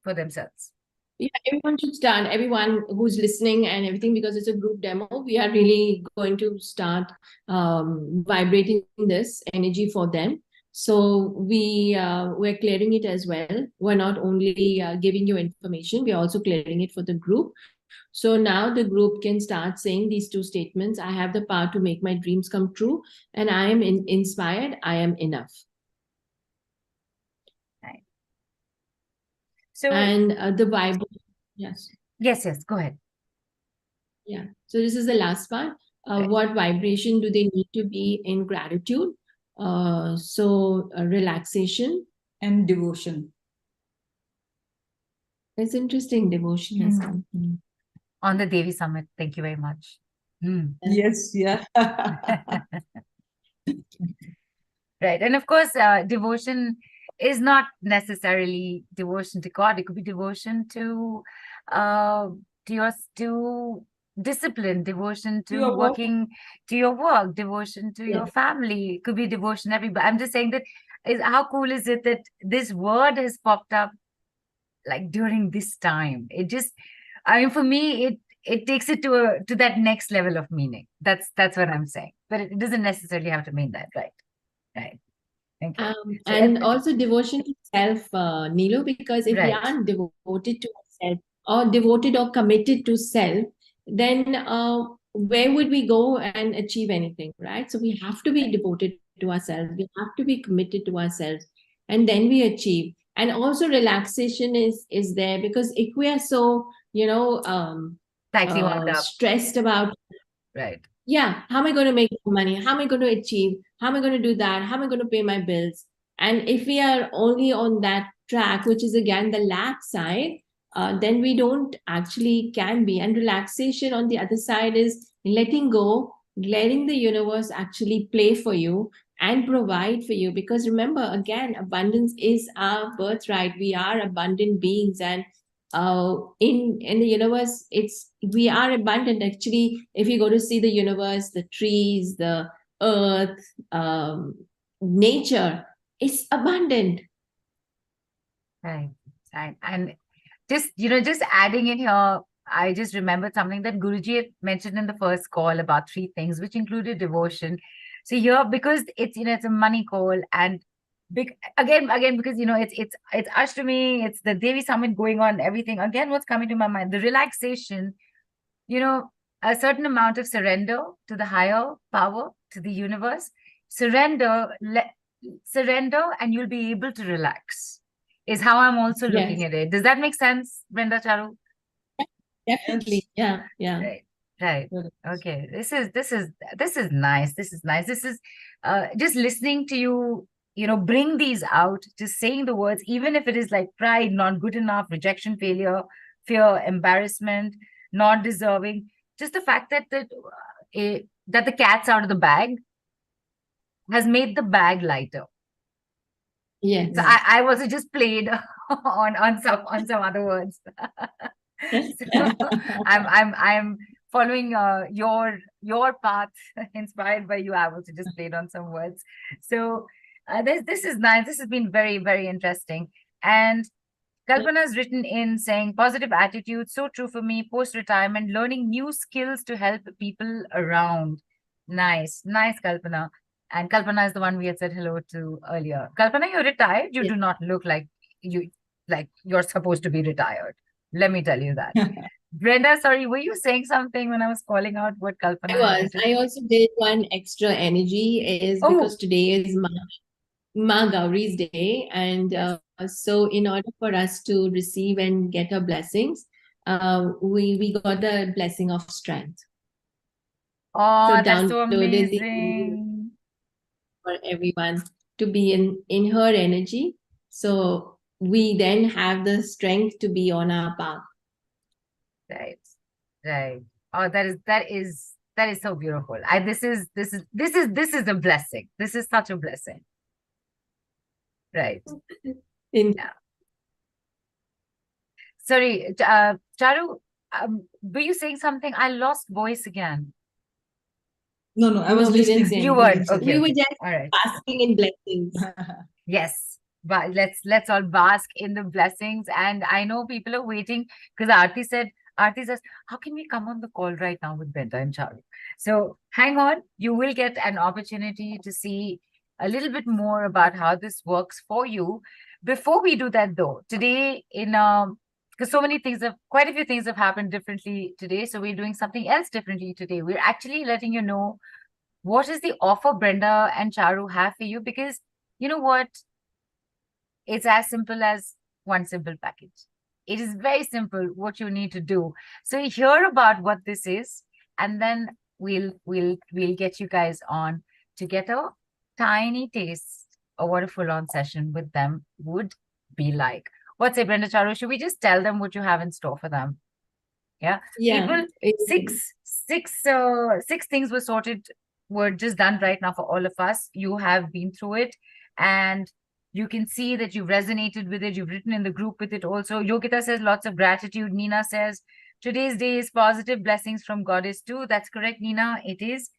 for themselves? Yeah, everyone should start, everyone who's listening and everything, because it's a group demo. We are really going to start vibrating this energy for them. So we're clearing it as well. We're not only giving you information, we're also clearing it for the group. So now the group can start saying these two statements: I have the power to make my dreams come true, and I am inspired, I am enough. Right. So, and the vibration, yes. Yes, go ahead. Yeah. So this is the last part. Right. What vibration do they need to be in gratitude? So relaxation and devotion. It's interesting. Devotion has come. On the Devi Summit. Thank you very much. Yes, yeah. Right. And of course, devotion is not necessarily devotion to God. It could be devotion to discipline, devotion to Your work. working, to your work, devotion to your family. It could be devotion everybody. I'm just saying that how cool is it that this word has popped up like during this time? It just, I mean, for me, it takes it to that next level of meaning. That's what I'm saying. But it doesn't necessarily have to mean that, right? Right. Thank you. And also devotion to self, Neelo, because if we Right. aren't devoted to ourselves or devoted or committed to self, then where would we go and achieve anything, right? So we have to be devoted to ourselves. We have to be committed to ourselves, and then we achieve. And also relaxation is there, because if we are so, Tightly wound up. stressed about, Right. yeah, how am I going to make money? How am I going to achieve? How am I going to do that? How am I going to pay my bills? And if we are only on that track, which is again the lack side, then we don't actually can be. And relaxation on the other side is letting go, letting the universe actually play for you and provide for you. Because remember, again, abundance is our birthright. We are abundant beings, and in the universe, we are abundant. Actually, if you go to see the universe, the trees, the earth, nature is abundant. Right. And just adding in here, I just remembered something that Guruji had mentioned in the first call about 3 things, which included devotion. So here, because it's a money call, and again, because it's Ashtami, it's the Devi Summit going on, everything. Again, what's coming to my mind, the relaxation, a certain amount of surrender to the higher power, to the universe. Surrender, and you'll be able to relax, is how I'm also looking at it. Does that make sense, Brenda Charu? Definitely. Yeah. Right. Okay. This is nice. This is nice. This is just listening to you, bring these out, just saying the words, even if it is like pride, not good enough, rejection, failure, fear, embarrassment, not deserving. Just the fact that the cat's out of the bag has made the bag lighter. Yes. So I also just played on some other words. So I'm following your path, inspired by you. I also just played on some words. So this is nice. This has been very, very interesting. And Kalpana's written in saying, positive attitude, so true for me, post-retirement, learning new skills to help people around. Nice, Kalpana. And Kalpana is the one we had said hello to earlier. Kalpana, you're retired. You do not look like you're supposed to be retired. Let me tell you that. Brenda, sorry, were you saying something when I was calling out what Kalpana? I also did one extra energy because today is Ma Gauri's day, and so in order for us to receive and get her blessings, we got the blessing of strength. Oh, so that's so amazing. For everyone to be in her energy, so we then have the strength to be on our path. Right. Oh, that is so beautiful. This is a blessing. This is such a blessing. Right. Yeah. Sorry, Charu, were you saying something? I lost voice again. No, I was No, we didn't listening. say You anything. weren't. Okay, We were okay. just All right. basking in blessings. Yes. But let's all bask in the blessings. And I know people are waiting because Aarti says, how can we come on the call right now with Brenda and Charu? So hang on, you will get an opportunity to see a little bit more about how this works for you. Before we do that though, today because quite a few things have happened differently today. So we're doing something else differently today. We're actually letting you know what is the offer Brenda and Charu have for you, because you know what? It's as simple as one simple package. It is very simple what you need to do. So hear about what this is, and then we'll get you guys on to get a tiny taste of what a full-on session with them would be like. What's it, Brenda Charu? Should we just tell them what you have in store for them? Yeah. Yeah. People, six things were just done right now for all of us. You have been through it, and you can see that you've resonated with it. You've written in the group with it also. Yogita says lots of gratitude. Nina says today's day is positive blessings from Goddess too. That's correct, Nina. It is.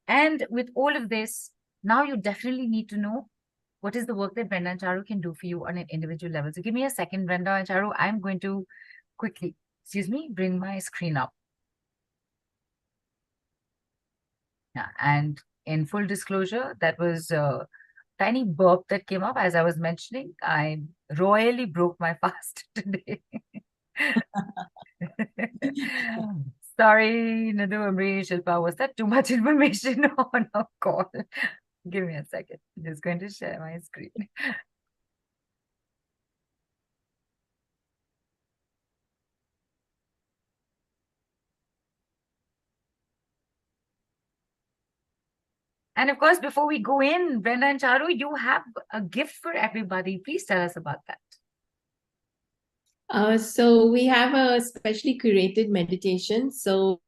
And with all of this, now you definitely need to know what is the work that Brenda and Charu can do for you on an individual level. So give me a second, Brenda and Charu. I'm going to quickly, bring my screen up. Yeah, and in full disclosure, that was a tiny burp that came up as I was mentioning. I royally broke my fast today. Sorry, Nadu, Amri, Shilpa, was that too much information on a call? Give me a second. I'm just going to share my screen. And of course, before we go in, Brenda and Charu, you have a gift for everybody. Please tell us about that. So we have a specially curated meditation. So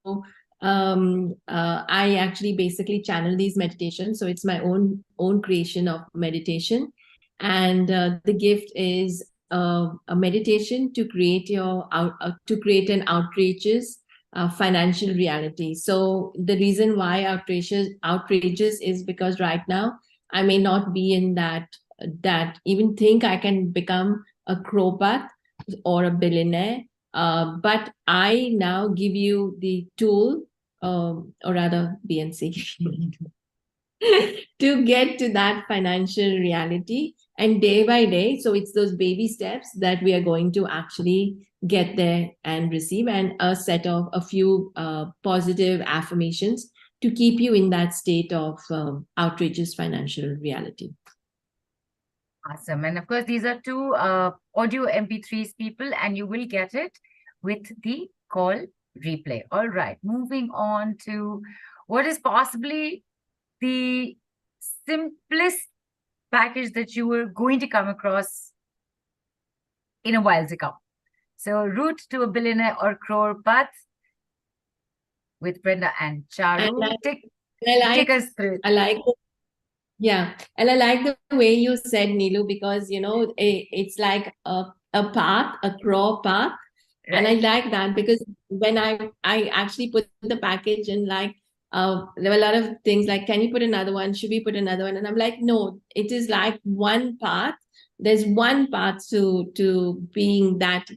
I actually basically channel these meditations. So it's my own creation of meditation, and the gift is a meditation to create an outrageous financial reality. So the reason why outrageous is because right now I may not be in that even think I can become a Crorepath or a billionaire. But I now give you the tool, or rather B&C, to get to that financial reality. And day by day, so it's those baby steps that we are going to actually get there and receive, and a few positive affirmations to keep you in that state of outrageous financial reality. Awesome. And of course, these are two audio MP3s, people, and you will get it with the call replay. All right. Moving on to what is possibly the simplest package that you were going to come across in a while to come. So, Route to a Billionaire or Crorepath with Brenda and Charu. Take us through. Yeah, and I like the way you said, Neelu, because it's like a path, a Crorepath, right. And I like that because when I actually put the package in, like there were a lot of things like, can you put another one? Should we put another one? And I'm like, no, it is like one path. There's one path to being that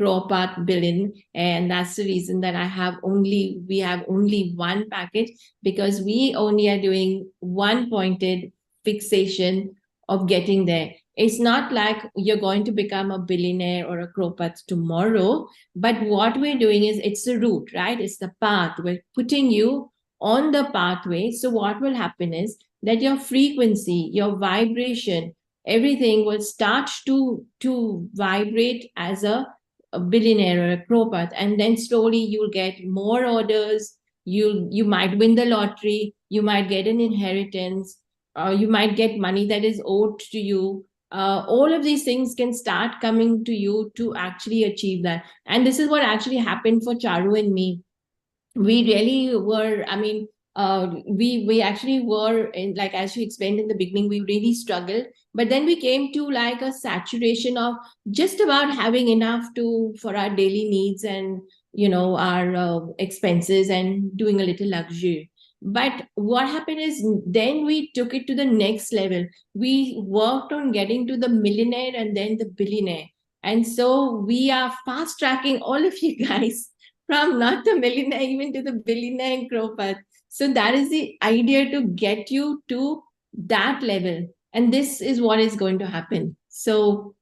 Crorepath billion, and that's the reason that we have only one package, because we only are doing one pointed fixation of getting there. It's not like you're going to become a billionaire or a Crorepath tomorrow, but what we're doing is it's the route, right? It's the path. We're putting you on the pathway. So what will happen is that your frequency, your vibration, everything will start to vibrate as a billionaire or a Crorepath, and then slowly you'll get more orders. You might win the lottery, you might get an inheritance, you might get money that is owed to you. All of these things can start coming to you to actually achieve that. And this is what actually happened for Charu and me. We really were, I mean, we actually were in, like as you explained in the beginning, we really struggled, but then we came to like a saturation of just about having enough for our daily needs and our expenses, and doing a little luxury. But what happened is then we took it to the next level. We worked on getting to the millionaire and then the billionaire. And so we are fast tracking all of you guys from not the millionaire even to the billionaire in Crorepath. So that is the idea, to get you to that level. And this is what is going to happen. So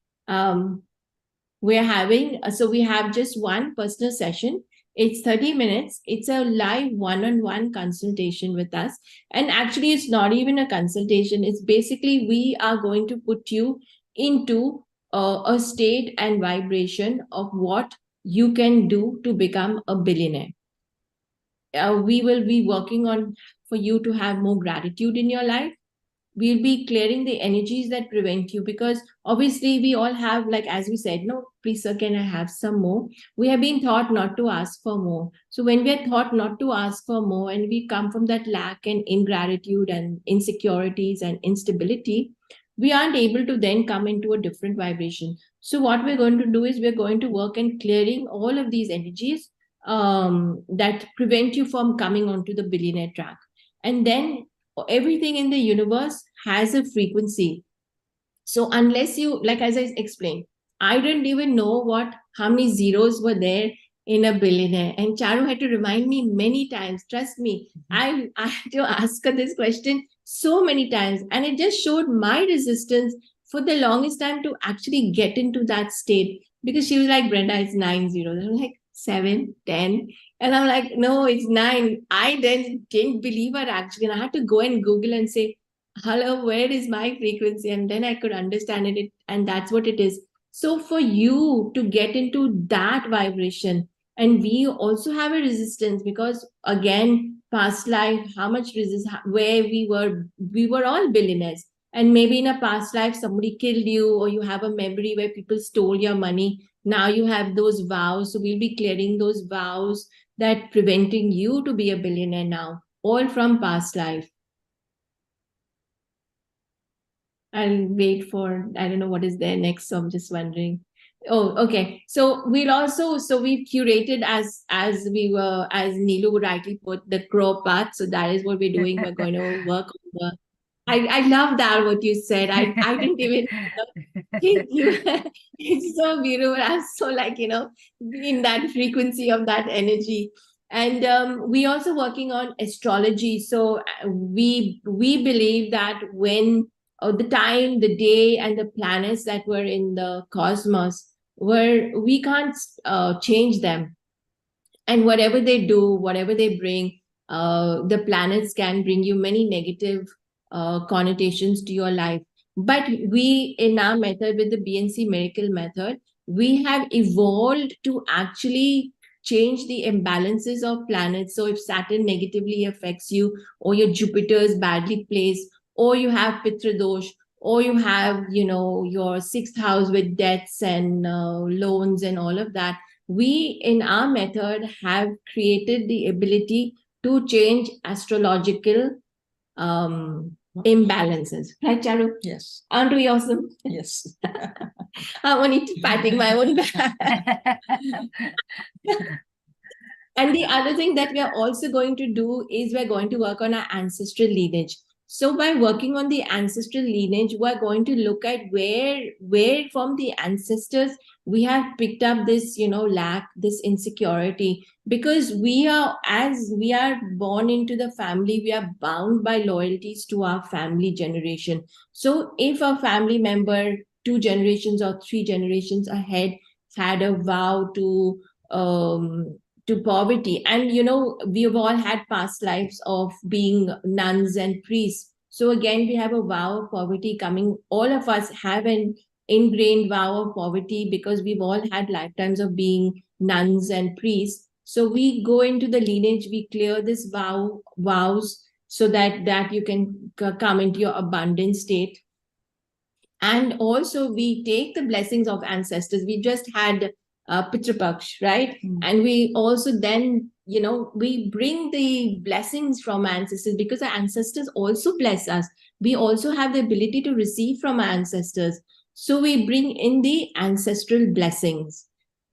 we have just one personal session. It's 30 minutes. It's a live one-on-one consultation with us. And actually, it's not even a consultation. It's basically, we are going to put you into a state and vibration of what you can do to become a billionaire. We will be working on for you to have more gratitude in your life. We'll be clearing the energies that prevent you, because obviously we all have, like, as we said, no, please sir, can I have some more? We have been taught not to ask for more. So when we are taught not to ask for more, and we come from that lack and ingratitude and insecurities and instability, we aren't able to then come into a different vibration. So what we're going to do is we're going to work in clearing all of these energies that prevent you from coming onto the billionaire track. And then everything in the universe has a frequency. So unless you, like, as I explained, I didn't even know how many zeros were there in a billionaire. And Charu had to remind me many times. Trust me, I had to ask her this question so many times. And it just showed my resistance for the longest time to actually get into that state. Because she was like, Brenda, it's 9 zeros. I'm like, 7, 10. And I'm like, no, it's 9. I then didn't believe her actually. And I had to go and Google and say, hello, where is my frequency? And then I could understand it. And that's what it is. So for you to get into that vibration, and we also have a resistance, because again, past life, how much where we were all billionaires. And maybe in a past life, somebody killed you, or you have a memory where people stole your money. Now you have those vows. So we'll be clearing those vows that preventing you to be a billionaire now, all from past life. I'll wait for, I don't know what is there next. So I'm just wondering. Oh, okay. So we've curated as Neelu rightly put, the Crorepath. So that is what we're doing. We're going to work on the, I love that what you said. I didn't even think you, it's so beautiful. I'm so, like, in that frequency of that energy. And we also working on astrology. So we believe that when the time, the day, and the planets that were in the cosmos, where we can't change them. And whatever they do, whatever they bring, the planets can bring you many negative connotations to your life. But we, in our method, with the B&C Miracle Method, we have evolved to actually change the imbalances of planets. So if Saturn negatively affects you, or your Jupiter is badly placed, or you have Pitra dosh, or you have, your sixth house with debts and loans and all of that, we, in our method, have created the ability to change astrological imbalances. Right, Charu? Yes. Aren't we awesome? Yes. I'm only patting my own back. And the other thing that we are also going to do is we're going to work on our ancestral lineage. So by working on the ancestral lineage, we're going to look at where from the ancestors we have picked up this, lack, this insecurity. Because as we are born into the family, we are bound by loyalties to our family generation. So if a family member 2 generations or 3 generations ahead had a vow to poverty, and we've all had past lives of being nuns and priests, so again we have a vow of poverty coming. All of us have an ingrained vow of poverty because we've all had lifetimes of being nuns and priests. So we go into the lineage, we clear this vows, so that you can come into your abundant state. And also we take the blessings of ancestors. We just had Pitra Paksh, right? And we also then, we bring the blessings from ancestors, because our ancestors also bless us. We also have the ability to receive from our ancestors. So we bring in the ancestral blessings.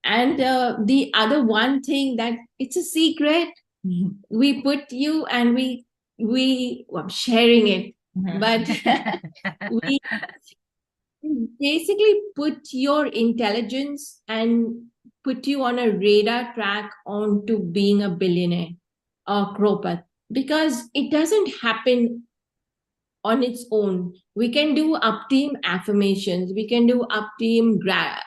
And the other one thing that it's a secret, we put you and we I'm sharing it, but we basically put your intelligence and put you on a radar track onto being a billionaire or Crorepath, because it doesn't happen on its own. We can do up team affirmations, we can do up team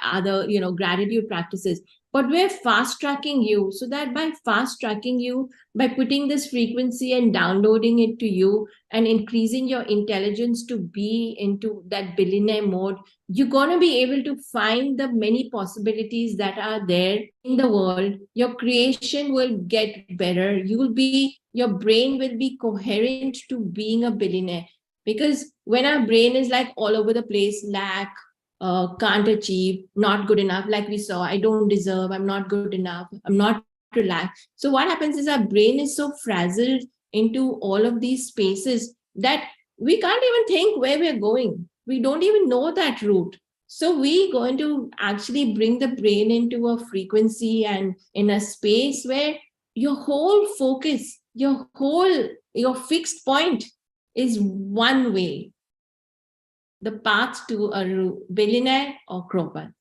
other gratitude practices, but we're fast tracking you, so that by fast tracking you, by putting this frequency and downloading it to you and increasing your intelligence to be into that billionaire mode, you're going to be able to find the many possibilities that are there in the world. Your creation will get better, your brain will be coherent to being a billionaire. Because when our brain is like all over the place, lack, can't achieve, not good enough, like we saw, I don't deserve, I'm not good enough, I'm not relaxed. So what happens is our brain is so frazzled into all of these spaces that we can't even think where we're going. We don't even know that route. So we're going to actually bring the brain into a frequency and in a space where your whole focus, your fixed point is one way, the path to a billionaire or Crorepath.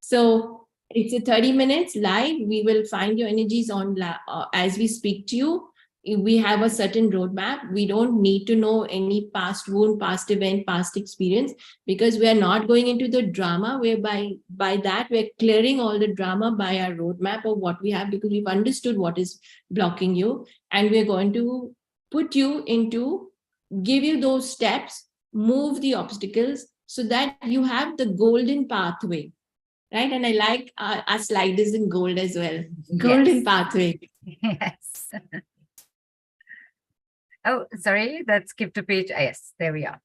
So it's a 30 minutes live. We will find your energies on as we speak to you. We have a certain roadmap. We don't need to know any past wound, past event, past experience, because we are not going into the drama, whereby by that we're clearing all the drama by our roadmap of what we have, because we've understood what is blocking you, and we're going to put you into, give you those steps, move the obstacles so that you have the golden pathway, right? And I like our slide is in gold as well. Golden pathway. Yes. Oh, sorry, that skipped a page. Yes, there we are.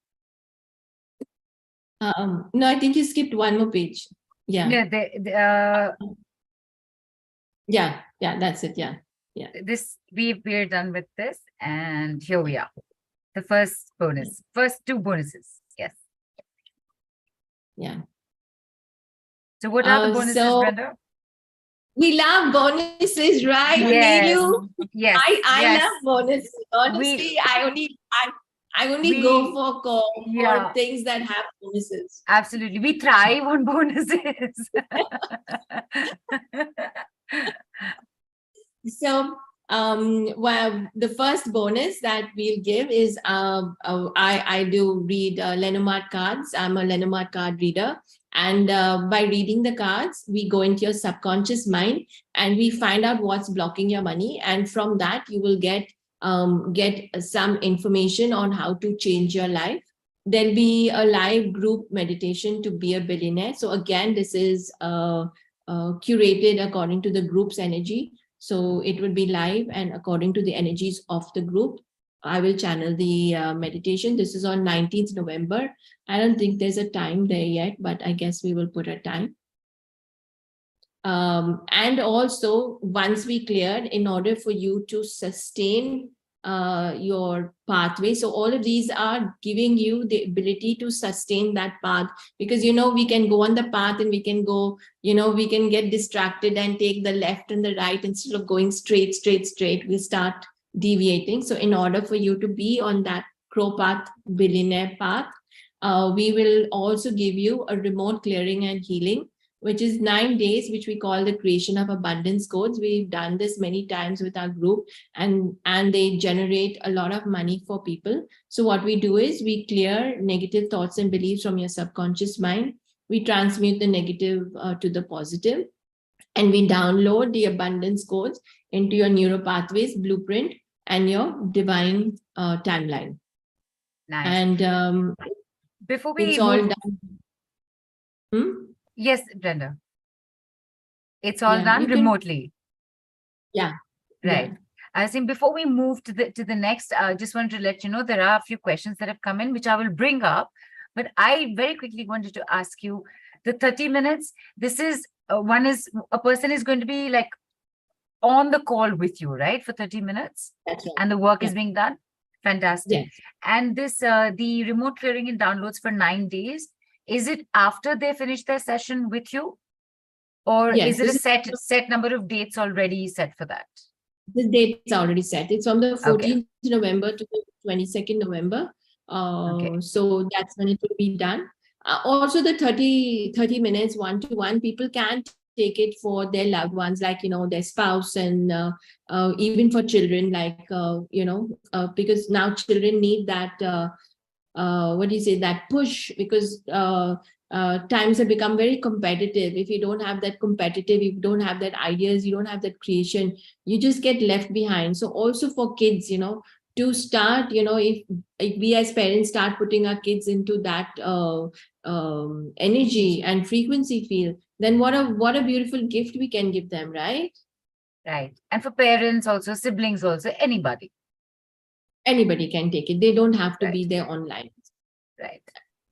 No, I think you skipped one more page. Yeah. Yeah, that's it. Yeah. This we're done with this, and here we are. The first bonus, first two bonuses. Yes. Yeah. So what are the bonuses, Brenda? We love bonuses, right? Yes. Neelu? Yes. I love bonuses. Honestly, I only go for things that have bonuses. Absolutely. We thrive on bonuses. So well, the first bonus that we'll give is I do read Lenormand cards. I'm a Lenormand card reader, and by reading the cards, we go into your subconscious mind and we find out what's blocking your money, and from that you will get some information on how to change your life. There'll be a live group meditation to be a billionaire. So again, this is curated according to the group's energy. So it will be live and according to the energies of the group. I will channel the meditation. This is on 19th November. I don't think there's a time there yet, but I guess we will put a time. And also, once we cleared, in order for you to sustain your pathway. So all of these are giving you the ability to sustain that path, because, we can go on the path and we can go, we can get distracted and take the left and the right instead of going straight. We start deviating. So in order for you to be on that Crorepath billionaire path, we will also give you a remote clearing and healing, which is 9 days, which we call the creation of abundance codes. We've done this many times with our group, and they generate a lot of money for people. So what we do is we clear negative thoughts and beliefs from your subconscious mind. We transmute the negative to the positive, and we download the abundance codes into your neuro pathways blueprint and your divine timeline. Nice. And before we it's all done. Yes, Brenda. It's all done remotely. Yeah. Right. Yeah. I was saying, before we move to the next, I just wanted to let you know there are a few questions that have come in, which I will bring up. But I very quickly wanted to ask you, the 30 minutes, this is, one is, a person is going to be like on the call with you, right? For 30 minutes. That's right. And the work is being done. Fantastic. Yes. And this, the remote clearing and downloads for 9 days, is it after they finish their session with you? Or is it a set number of dates already set for that? The date's already set. It's from the 14th Okay. November to the 22nd November. Okay. So that's when it will be done. Also, the 30 minutes one-to-one, people can take it for their loved ones, like, their spouse, and even for children, like, because now children need that, what do you say, that push, because times have become very competitive. If you don't have that competitive, if you don't have that ideas, you don't have that creation, you just get left behind. So also for kids, to start, if we as parents start putting our kids into that energy and frequency field, then what a beautiful gift we can give them, right? Right. And for parents also, siblings also, anybody. Anybody can take it. They don't have to Right. be there online. Right.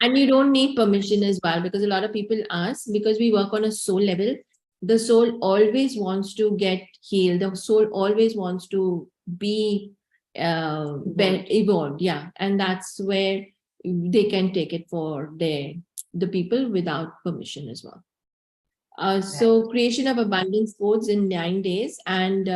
And you don't need permission as well, because a lot of people ask, because we work on a soul level. The soul always wants to get healed. The soul always wants to be evolved. Yeah. And that's where they can take it for the people without permission as well. So creation of abundance codes in 9 days, and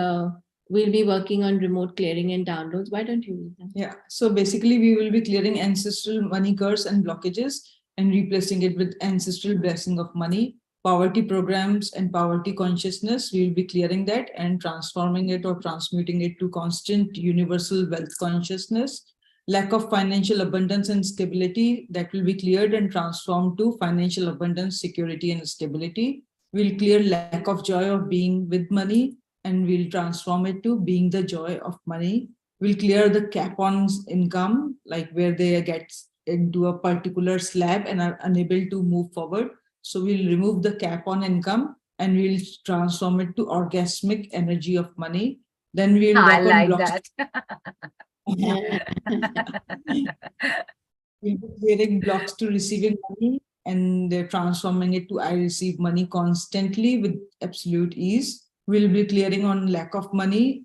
we'll be working on remote clearing and downloads. Why don't you read them? Yeah. So basically, we will be clearing ancestral money curse and blockages and replacing it with ancestral blessing of money, poverty programs and poverty consciousness. We will be clearing that and transforming it or transmuting it to constant universal wealth consciousness. Lack of financial abundance and stability, that will be cleared and transformed to financial abundance, security, and stability. We'll clear lack of joy of being with money, and we'll transform it to being the joy of money. We'll clear the cap on income, like where they get into a particular slab and are unable to move forward. So we'll remove the cap on income and we'll transform it to orgasmic energy of money. Then we'll I work on like blocks. We'll be clearing blocks to receiving money and transforming it to I receive money constantly with absolute ease. We'll be clearing on lack of money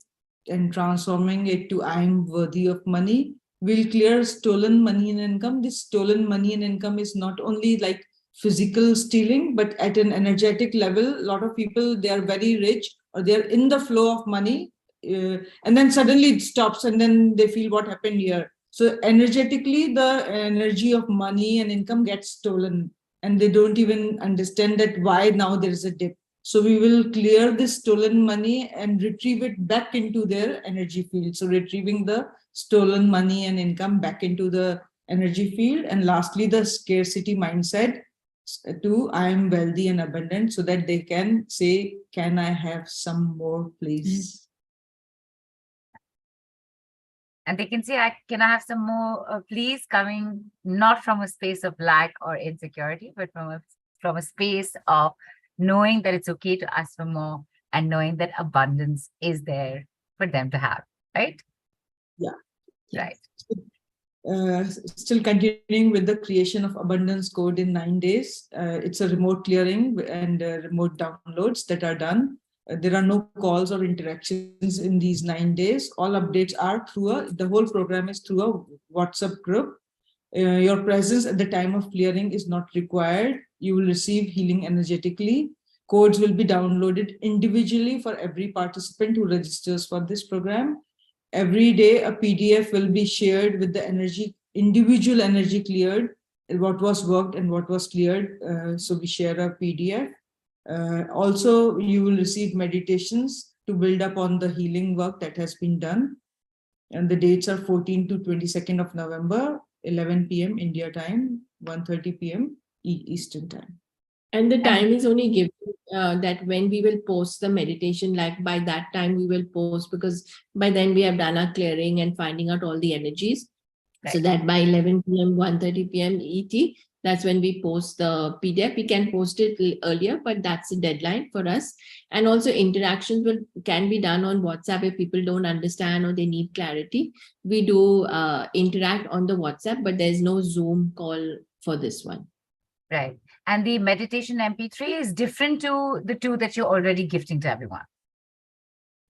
and transforming it to I am worthy of money. We'll clear stolen money and income. This stolen money and income is not only like physical stealing, but at an energetic level. A lot of people, they are very rich or they're in the flow of money, and then suddenly it stops and then they feel what happened here. So energetically, the energy of money and income gets stolen and they don't even understand that why now there is a dip. So we will clear this stolen money and retrieve it back into their energy field. So retrieving the stolen money and income back into the energy field. And lastly, the scarcity mindset to I am wealthy and abundant, so that they can say, can I have some more, please? And they can say, can I have some more, please, coming not from a space of lack or insecurity, but from a space of knowing that it's okay to ask for more and knowing that abundance is there for them to have, right? Yeah. Right. Still continuing with the creation of abundance code in 9 days. It's a remote clearing and remote downloads that are done. There are no calls or interactions in these 9 days. All updates are through the whole program is through a WhatsApp group. Your presence at the time of clearing is not required. You will receive healing energetically. Codes will be downloaded individually for every participant who registers for this program. Every day, a PDF will be shared with the individual energy cleared, what was worked and what was cleared. So we share a PDF. Also, you will receive meditations to build up on the healing work that has been done. And the dates are 14 to 22nd of November, 11 p.m. India time, 1:30 p.m. Eastern time. And the time is only given that when we will post the meditation, like by that time we will post, because by then we have done our clearing and finding out all the energies. Right. So that by 11 p.m., 1:30 p.m. ET, that's when we post the PDF. We can post it earlier, but that's the deadline for us. And also interactions can be done on WhatsApp if people don't understand or they need clarity. We do interact on the WhatsApp, but there's no Zoom call for this one. Right. And the meditation MP3 is different to the two that you're already gifting to everyone.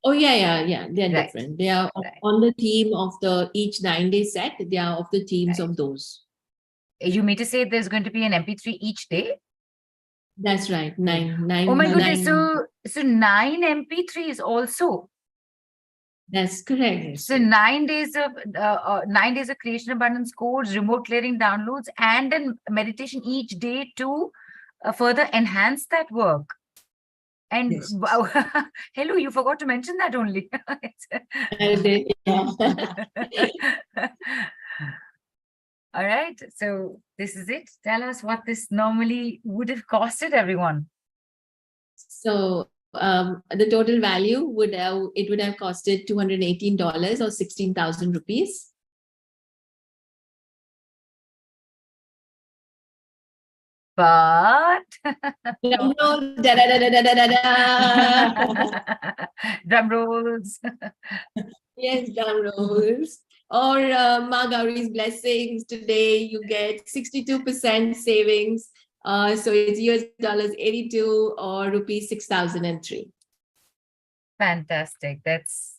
Oh, yeah. They're right. Different. They are on the theme of the each 9-day set. They are of the themes of those. You mean to say there's going to be an MP3 each day? That's right. Nine. Oh my goodness. So 9 MP3s also. That's correct. So 9 days of 9 days of creation abundance codes, remote clearing downloads, and then meditation each day to further enhance that work. And Yes. wow, hello, you forgot to mention that only. I did, yeah. All right, so this is it. Tell us what this normally would have costed everyone. So the total value would have costed $218 or 16,000 rupees. But Drum roll, da, da, da, da, da, da, da. drum rolls. Yes, drum rolls. Or Ma Gauri's blessings. Today you get 62% savings. So it's US dollars 82 or rupees 6,003. Fantastic. That's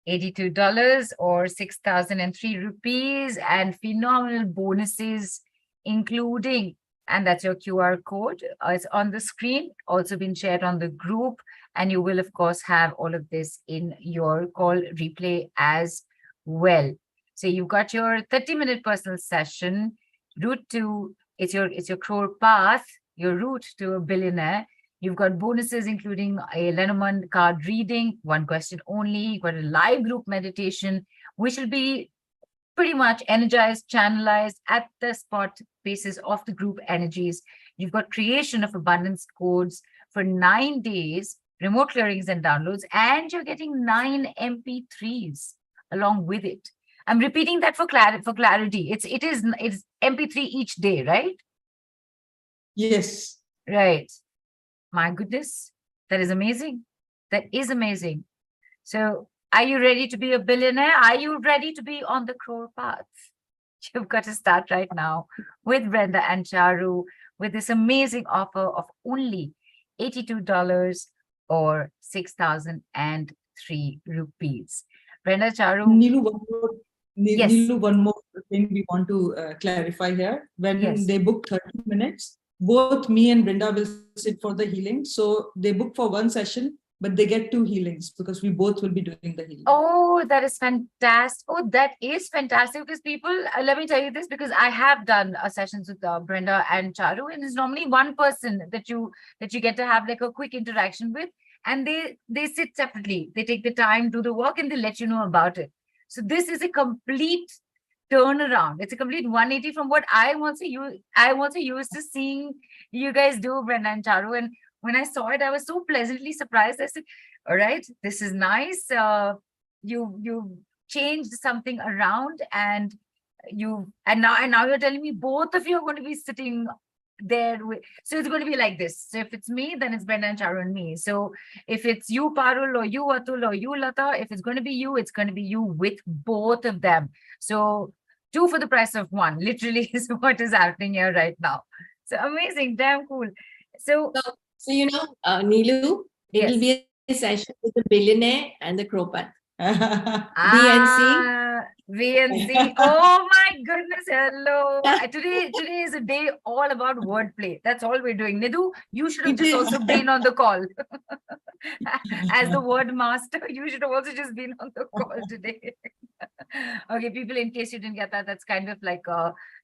$82 or 6,003 rupees, and phenomenal bonuses, including, and that's your QR code. It's on the screen, also been shared on the group. And you will, of course, have all of this in your call replay as well. So you've got your 30-minute personal session, route to, it's your Crorepath, your route to a billionaire. You've got bonuses, including a Lenormand card reading, one question only. You've got a live group meditation, which will be pretty much energized, channelized at the spot basis of the group energies. You've got creation of abundance codes for 9 days, remote clearings and downloads, and you're getting 9 MP3s along with it. I'm repeating that for clarity. It's MP3 each day, right? Yes. Right. My goodness, that is amazing. That is amazing. So are you ready to be a billionaire? Are you ready to be on the Crorepath? You've got to start right now with Brenda and Charu with this amazing offer of only $82 or 6,003 rupees. Brenda, Charu. Neelu, Yes. Neelu, one more thing we want to clarify here. When Yes. they book 30 minutes, both me and Brenda will sit for the healing. So they book for one session, but they get 2 healings because we both will be doing the healing. Oh, that is fantastic. Oh, that is fantastic, because people, let me tell you this, because I have done sessions with Brenda and Charu, and it's normally one person that you get to have like a quick interaction with, and they sit separately. They take the time, do the work, and they let you know about it. So this is a complete turnaround. It's a complete 180 from what I also used to seeing you guys do, Brenda and Charu. And when I saw it, I was so pleasantly surprised. I said, all right, this is nice. You changed something around, and now you're telling me both of you are going to be sitting there so it's going to be like this. So if it's me, then it's Brenda and Charu and me. So if it's you, Parul, or you, Atul, or you, Lata, if it's going to be you, it's going to be you with both of them. So 2 for the price of 1, literally, is what is happening here right now. So amazing, damn cool. So Neelu, it will be a session with the billionaire and the Crorepath. B&C. Oh my goodness, hello. Today is a day all about wordplay. That's all we're doing. Nidhu, you should have just also been on the call. As the word master, you should have also just been on the call today. Okay, people, in case you didn't get that, that's kind of like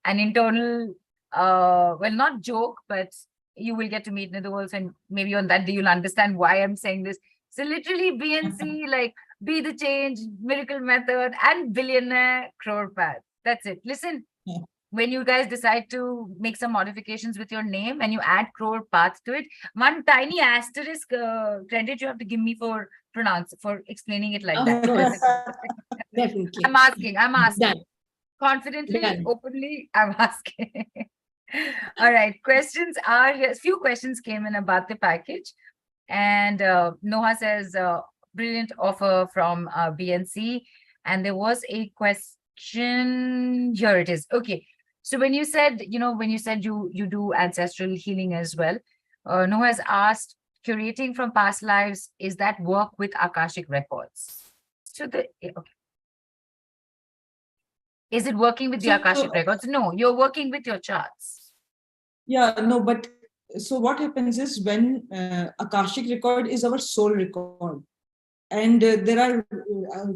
an internal, well, not joke, but you will get to meet Nidhu also, and maybe on that day you'll understand why I'm saying this. So literally B&C, like Be the Change, Miracle Method, and Billionaire, Crorepath. That's it. Listen, when you guys decide to make some modifications with your name and you add Crorepath to it, one tiny asterisk credit you have to give me for explaining it like that. Definitely. I'm asking. Done. Confidently, Done. Openly, I'm asking. All right. Questions are here. A few questions came in about the package. And Noah says, brilliant offer from B&C. And there was a question. Here it is. Okay. So when you said, you do ancestral healing as well, Noah has asked, curating from past lives, is that work with Akashic records? So is it working with the Akashic records? No, you're working with your charts. Yeah, no, but so what happens is when Akashic record is our soul record. And there are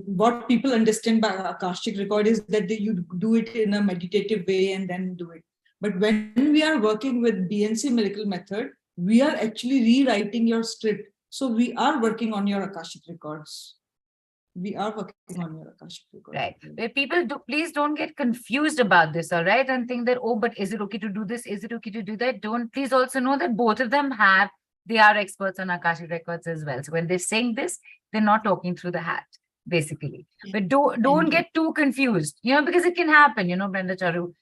what people understand by Akashic record is that you do it in a meditative way and then do it. But when we are working with B&C Miracle Method, we are actually rewriting your script. So we are working on your Akashic records. We are working on your Akashic records. Right. Where people do, please don't get confused about this, all right? And think that, oh, but is it okay to do this? Is it okay to do that? Don't, please also know that both of them they are experts on Akashic records as well. So when they're saying this, they're not talking through the hat, basically. But don't get too confused, because it can happen, Brenda Charu.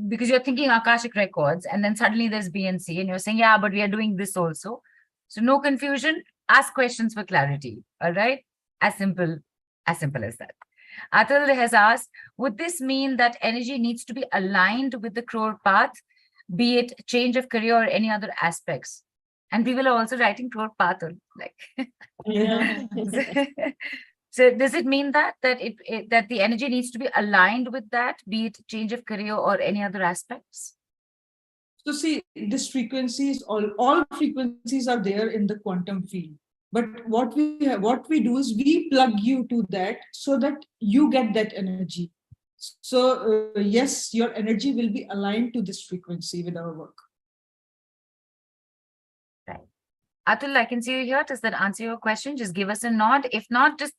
Because you're thinking Akashic records and then suddenly there's B&C and you're saying, yeah, but we are doing this also. So no confusion, ask questions for clarity, all right? As simple as that. Atul has asked, would this mean that energy needs to be aligned with the Crorepath, be it change of career or any other aspects? And people are also writing Crorepath, like. So does it mean that that the energy needs to be aligned with that, be it change of career or any other aspects? So see, this frequencies, all frequencies are there in the quantum field. But what we do is we plug you to that so that you get that energy. So yes, your energy will be aligned to this frequency with our work. Right. Atul, I can see you here. Does that answer your question? Just give us a nod. If not, just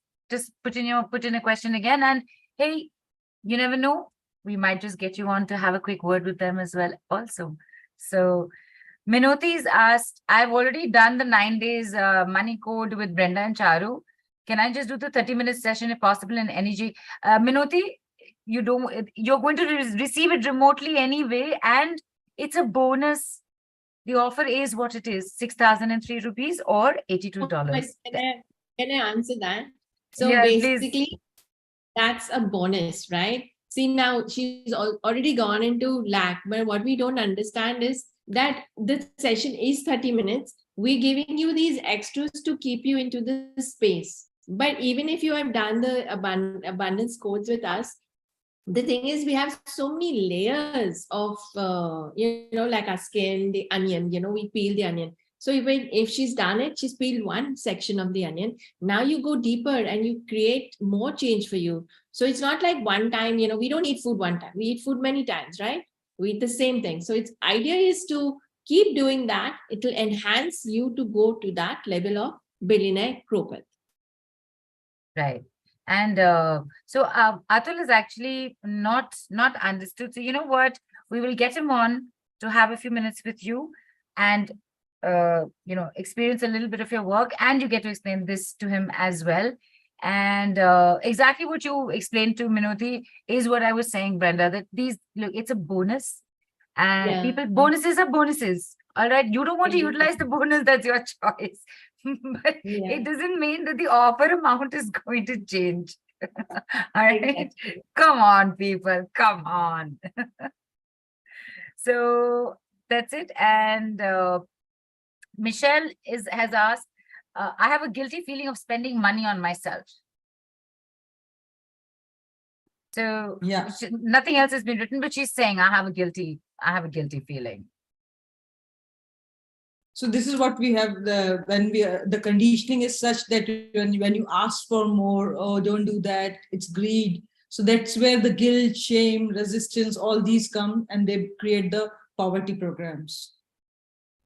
put in a question again. And hey, you never know, we might just get you on to have a quick word with them as well also. So Minothi's asked, I've already done the 9 days money code with Brenda and Charu. Can I just do the 30-minute session if possible in energy? Minothi, you're going to receive it remotely anyway, and it's a bonus. The offer is what it is, 6,003 rupees or $82. Can I answer that? So yeah, basically, please. That's a bonus, right? See, now she's already gone into lack, but what we don't understand is that the session is 30 minutes. We're giving you these extras to keep you into the space. But even if you have done the abundance codes with us, the thing is, we have so many layers of, like our skin, the onion, we peel the onion. So if she's done it, she's peeled one section of the onion. Now you go deeper and you create more change for you. So it's not like one time, we don't eat food one time. We eat food many times, right? We eat the same thing. So its idea is to keep doing that. It will enhance you to go to that level of Billionaire Crorepath. Right. And so Atul is actually not understood. So you know what? We will get him on to have a few minutes with you and experience a little bit of your work, and you get to explain this to him as well. And exactly what you explained to Minothi is what I was saying, Brenda, that it's a bonus, and bonuses are bonuses. All right, you don't want to utilize the bonus, that's your choice. But it doesn't mean that the offer amount is going to change. All right, come on, people, come on. So that's it. And Michelle has asked, I have a guilty feeling of spending money on myself. So nothing else has been written, but she's saying I have a guilty feeling. So this is what we have. The conditioning is such that when you ask for more, oh, don't do that, it's greed. So that's where the guilt, shame, resistance, all these come, and they create the poverty programs.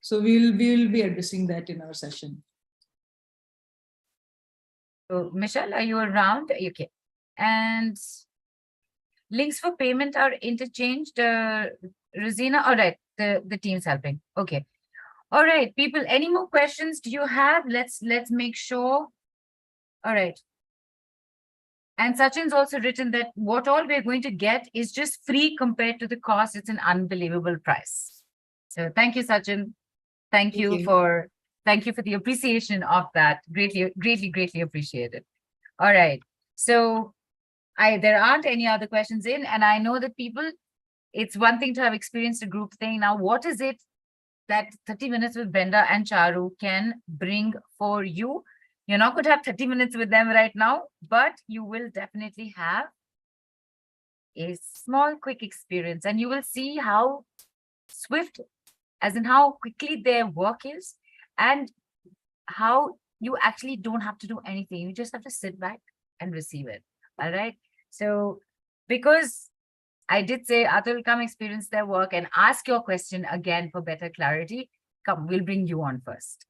So we will be addressing that in our session. So Michelle, are you around? Okay. And links for payment are interchanged. Rosina, all right, the team's helping. Okay. All right, people, any more questions do you have? Let's make sure. All right. And Sachin's also written that what all we're going to get is just free compared to the cost. It's an unbelievable price. So thank you, Sachin. Thank you for the appreciation of that. Greatly appreciated. All right. So there aren't any other questions in, and I know that people, it's one thing to have experienced a group thing. Now, what is it that 30 minutes with Brenda and Charu can bring for you? You're not going to have 30 minutes with them right now, but you will definitely have a small, quick experience, and you will see how swift, as in how quickly their work is, and how you actually don't have to do anything. You just have to sit back and receive it. All right. So, because I did say, Atul, come experience their work and ask your question again for better clarity. Come, we'll bring you on first.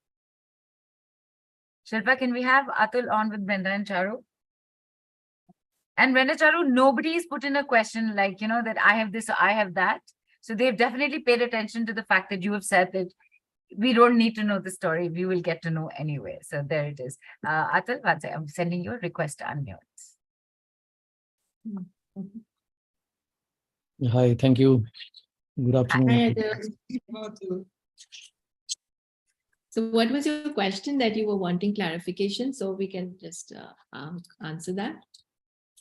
Shilpa, can we have Atul on with Brenda and Charu? And Brenda Charu, nobody's put in a question like, that I have this or I have that. So they've definitely paid attention to the fact that you have said that we don't need to know the story. We will get to know anyway. So there it is. Atul, one second, I'm sending you a request to unmute. Hi, thank you. Good afternoon. Hi, so what was your question that you were wanting clarification? So we can just answer that.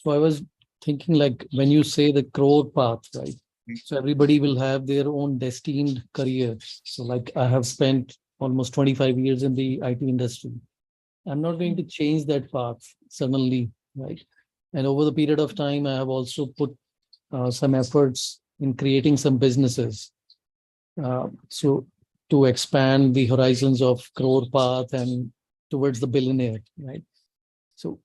So I was thinking, like, when you say the Crorepath, right? So everybody will have their own destined career. So like I have spent almost 25 years in the IT industry. I'm not going to change that path suddenly, right? And over the period of time, I have also put some efforts in creating some businesses. So to expand the horizons of Crorepath and towards the Billionaire, right? So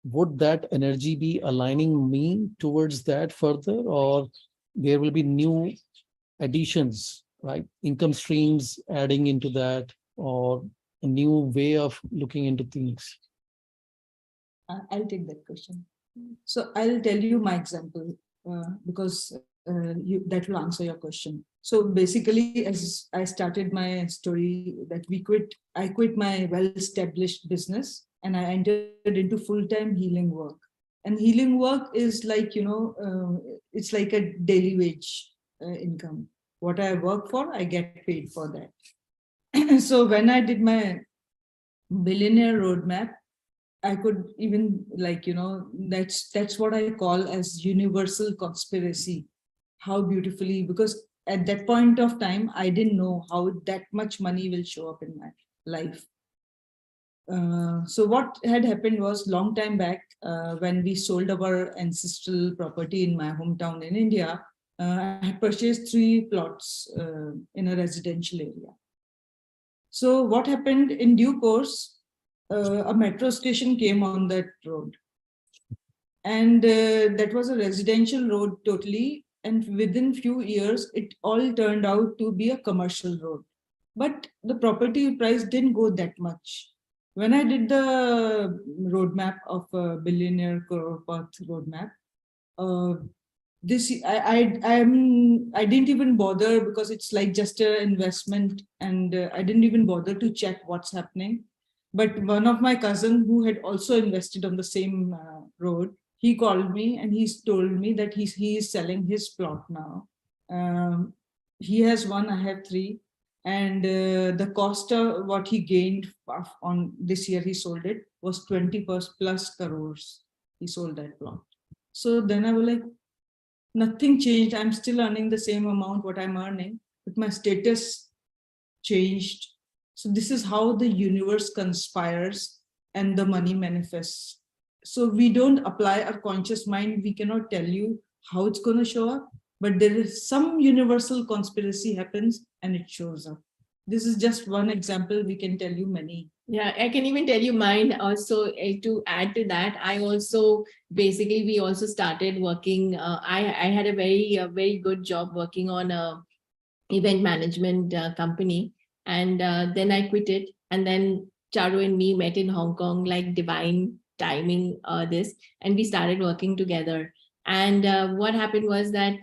would that energy be aligning me towards that further, or there will be new additions, right? Income streams adding into that, or a new way of looking into things? I'll take that question. So I'll tell you my example because that will answer your question. So basically, as I started my story, that I quit my well-established business and I entered into full-time healing work. And healing work is like, it's like a daily wage income. What I work for, I get paid for that. So when I did my Billionaire roadmap, I could even that's what I call as universal conspiracy. How beautifully, because at that point of time, I didn't know how that much money will show up in my life. So what had happened was long time back when we sold our ancestral property in my hometown in India, I had purchased 3 plots in a residential area. So what happened in due course, a metro station came on that road. And that was a residential road totally. And within few years, it all turned out to be a commercial road. But the property price didn't go that much. When I did the roadmap of Billionaire Crorepath roadmap, I didn't even bother because it's like just an investment, and I didn't even bother to check what's happening. But one of my cousins who had also invested on the same road, he called me and he's told me that he is selling his plot now. He has 1, I have 3. And the cost of what he gained on this year, he sold it, was 20 plus crores. He sold that plot. So then I was like, nothing changed. I'm still earning the same amount what I'm earning, but my status changed. So this is how the universe conspires and the money manifests. So we don't apply our conscious mind. We cannot tell you how it's going to show up, but there is some universal conspiracy happens and it shows up. This is just one example. We can tell you many. Yeah, I can even tell you mine also. To add to that, I also basically we also started working. I had a very good job working on a event management company, and then I quit it. And then Charu and me met in Hong Kong, like divine timing. This, and we started working together. And what happened was that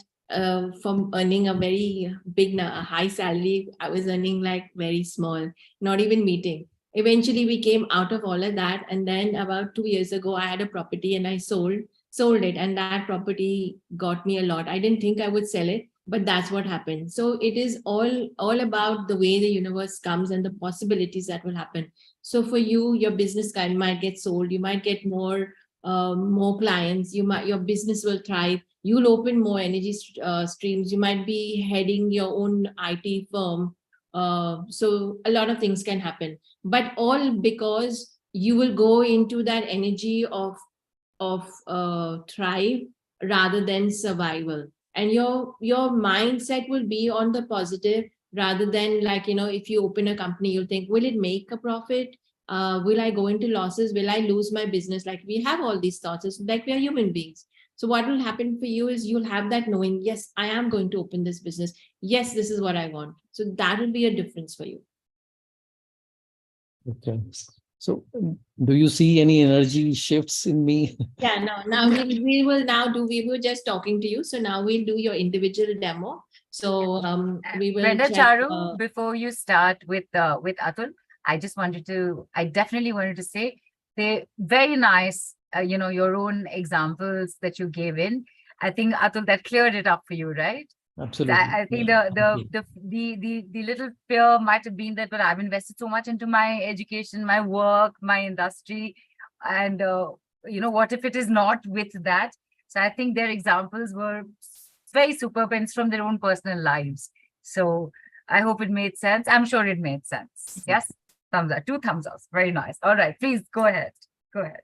from earning a very big, high salary, I was earning like very small, not even meeting. Eventually we came out of all of that, and then about 2 years ago I had a property and I sold it, and that property got me a lot. I didn't think I would sell it, but that's what happened. So it is all about the way the universe comes and the possibilities that will happen. So for you, your business might get sold, you might get more clients, your business will thrive, you'll open more energy streams, you might be heading your own IT firm. So a lot of things can happen, but all because you will go into that energy of thrive rather than survival, and your mindset will be on the positive rather than, like, if you open a company, you'll think, will it make a profit? Will I go into losses? Will I lose my business? Like we have all these thoughts. It's like we are human beings. So what will happen for you is you'll have that knowing, yes, I am going to open this business. Yes, this is what I want. So that will be a difference for you. Okay. So do you see any energy shifts in me? Yeah, no, now we were just talking to you. So now we'll do your individual demo. So we will Brenda check, Charu, before you start with Atul, I definitely wanted to say they're very nice, your own examples that you gave in. I think Atul, that cleared it up for you, right? Absolutely. I think Yeah. the little fear might have been that, but I've invested so much into my education, my work, my industry, and what if it is not with that? So I think their examples were very superb and it's from their own personal lives. So I hope it made sense. I'm sure it made sense. Yes, thumbs up, 2 thumbs up. Very nice. All right, please go ahead. Go ahead.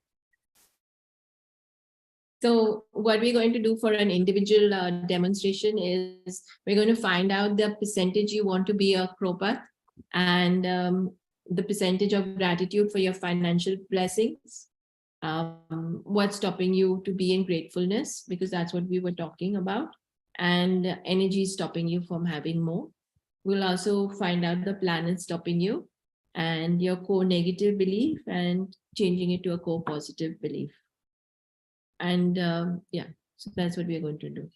So what we're going to do for an individual demonstration is we're going to find out the percentage you want to be a Crorepath and the percentage of gratitude for your financial blessings. What's stopping you to be in gratefulness, because that's what we were talking about, and energy stopping you from having more. We'll also find out the planets stopping you and your core negative belief and changing it to a core positive belief. And yeah, so that's what we are going to do.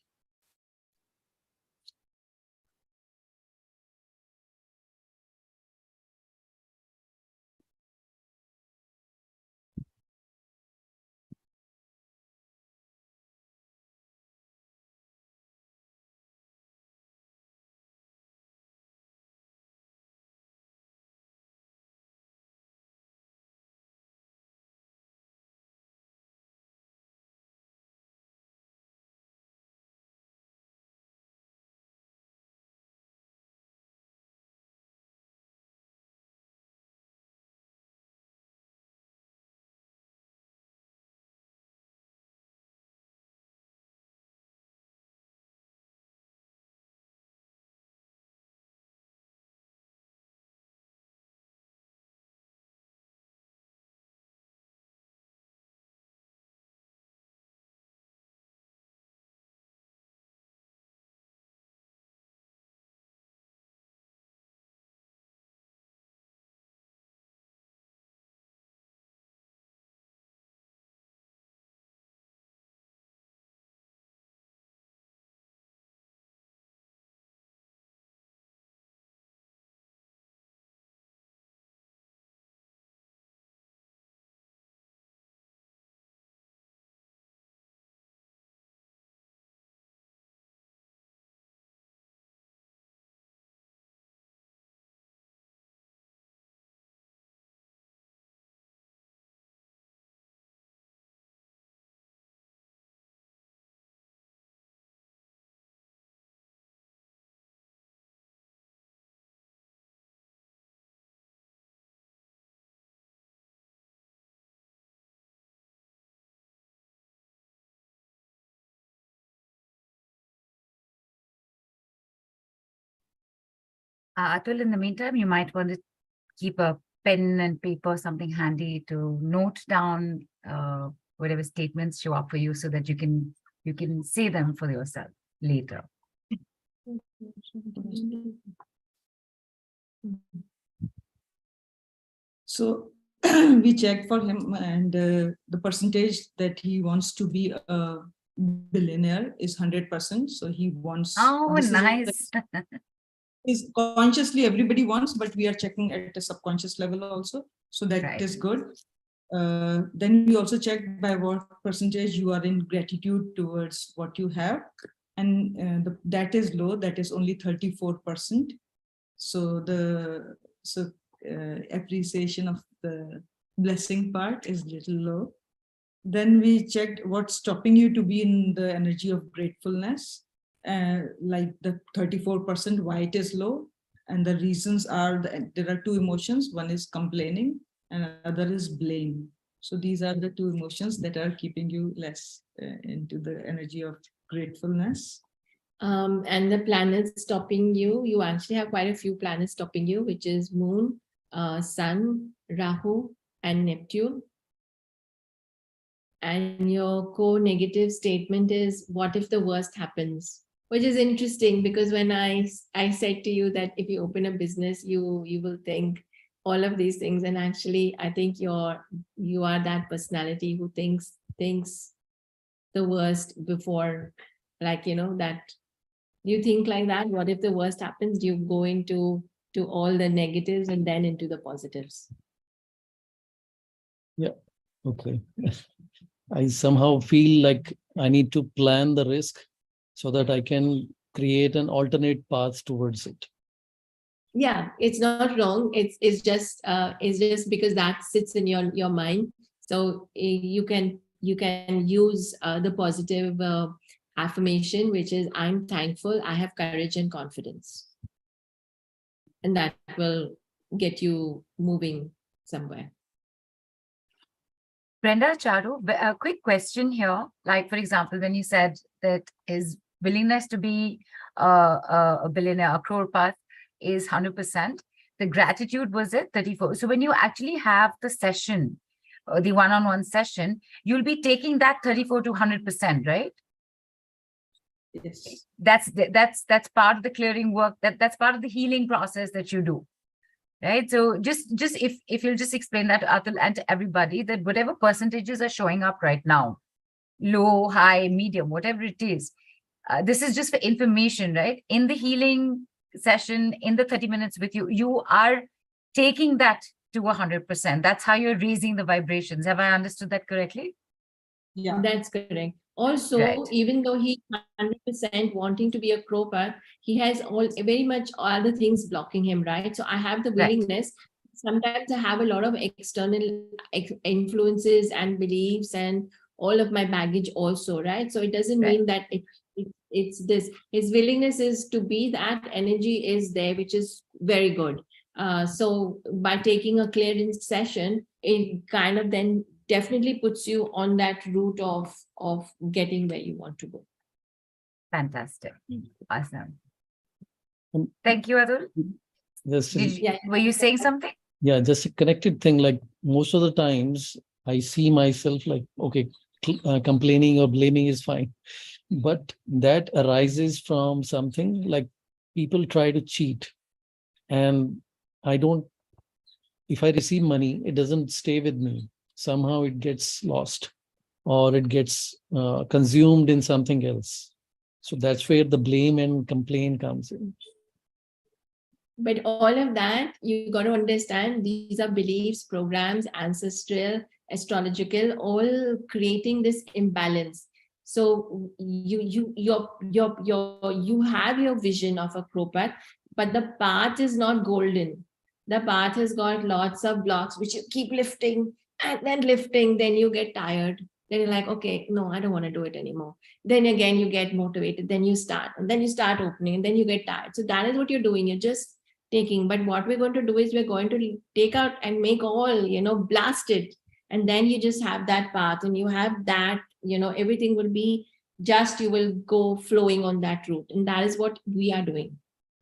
Atul, in the meantime, you might want to keep a pen and paper, something handy to note down whatever statements show up for you, so that you can say them for yourself later. So we checked for him, and the percentage that he wants to be a billionaire is 100%. So he wants. Oh, this nice. is consciously everybody wants, but we are checking at the subconscious level also. So that Right. is good. Then we also check by what percentage you are in gratitude towards what you have. And that is low, that is only 34%. So the appreciation of the blessing part is little low. Then we checked what's stopping you to be in the energy of gratefulness, like the 34%, why it is low. And the reasons are, there are 2 emotions. One is complaining and other is blame. So these are the 2 emotions that are keeping you less into the energy of gratefulness. And the planets stopping you, you actually have quite a few planets stopping you, which is Moon, Sun, Rahu, and Neptune. And your core negative statement is, what if the worst happens? Which is interesting, because when I said to you that if you open a business, you will think all of these things. And actually, I think you are that personality who thinks the worst before, like, that you think like that. What if the worst happens? You go into all the negatives and then into the positives. Yeah. Okay. I somehow feel like I need to plan the risk so that I can create an alternate path towards it. Yeah, it's not wrong. It's just because that sits in your mind. So you can use the positive affirmation, which is, I'm thankful, I have courage and confidence, and that will get you moving somewhere. Brenda Charu, a quick question here. Like, for example, when you said that his willingness to be a billionaire, a Crorepath, is 100%. The gratitude was at 34. So when you actually have the session, the one-on-one session, you'll be taking that 34 to 100%, right? Yes. That's part of the clearing work. That's part of the healing process that you do. Right. So just if you'll just explain that to Atul and to everybody, that whatever percentages are showing up right now, low, high, medium, whatever it is, this is just for information, right? In the healing session, in the 30 minutes with you, you are taking that to 100%. That's how you're raising the vibrations. Have I understood that correctly? Yeah, that's correct. Also, right. Even though he's 100% wanting to be a Crorepath, he has very much other things blocking him, right? So I have the willingness. Right. Sometimes I have a lot of external influences and beliefs and all of my baggage also, right? So it doesn't mean that it's this. His willingness is to be, that energy is there, which is very good. So by taking a clearance session, it kind of then definitely puts you on that route of getting where you want to go. Fantastic. Awesome. Thank you, Atul. Were you saying something? Yeah, just a connected thing. Like, most of the times I see myself like, okay, complaining or blaming is fine. But that arises from something like people try to cheat. And if I receive money, it doesn't stay with me. Somehow it gets lost or it gets consumed in something else. So that's where the blame and complaint comes in. But all of that, you got to understand, these are beliefs, programs, ancestral, astrological, all creating this imbalance. So you have your vision of a Crorepath, but the path is not golden. The path has got lots of blocks which you keep lifting and then lifting. Then you get tired. Then you're like, okay, no, I don't want to do it anymore. Then again, you get motivated. Then you start, and then you start opening, and then you get tired. So that is what you're doing. You're just taking. But what we're going to do is we're going to take out and make all, blast it. And then you just have that path, and you have that, everything will be just, you will go flowing on that route. And that is what we are doing.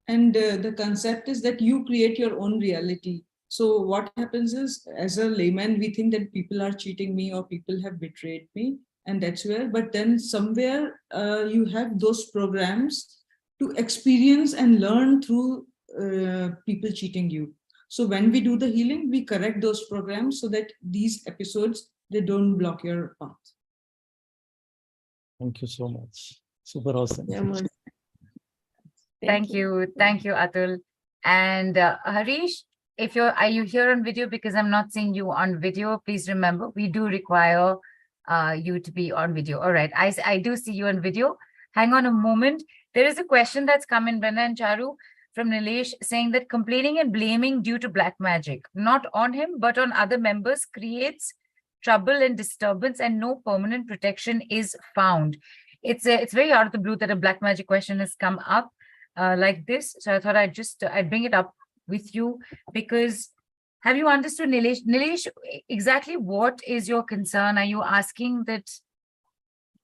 And the concept is that you create your own reality. So what happens is, as a layman, we think that people are cheating me or people have betrayed me. And that's where, but then somewhere you have those programs to experience and learn through people cheating you. So when we do the healing, we correct those programs so that these episodes, they don't block your path. Thank you so much. Super awesome. Thank you, Atul. And Harish, are you here on video? Because I'm not seeing you on video. Please remember, we do require you to be on video. All right, I do see you on video. Hang on a moment. There is a question that's come in, Brenda and Charu, from Nilesh, saying that complaining and blaming due to black magic, not on him, but on other members, creates trouble and disturbance, and no permanent protection is found. It's very out of the blue that a black magic question has come up like this. So I thought I'd bring it up with you, because have you understood, Nilesh? Nilesh, exactly what is your concern? Are you asking that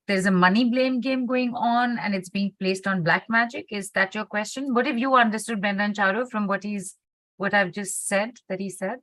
there's a money blame game going on and it's being placed on black magic? Is that your question? What have you understood, Brenda and Charu, from what I've just said that he said?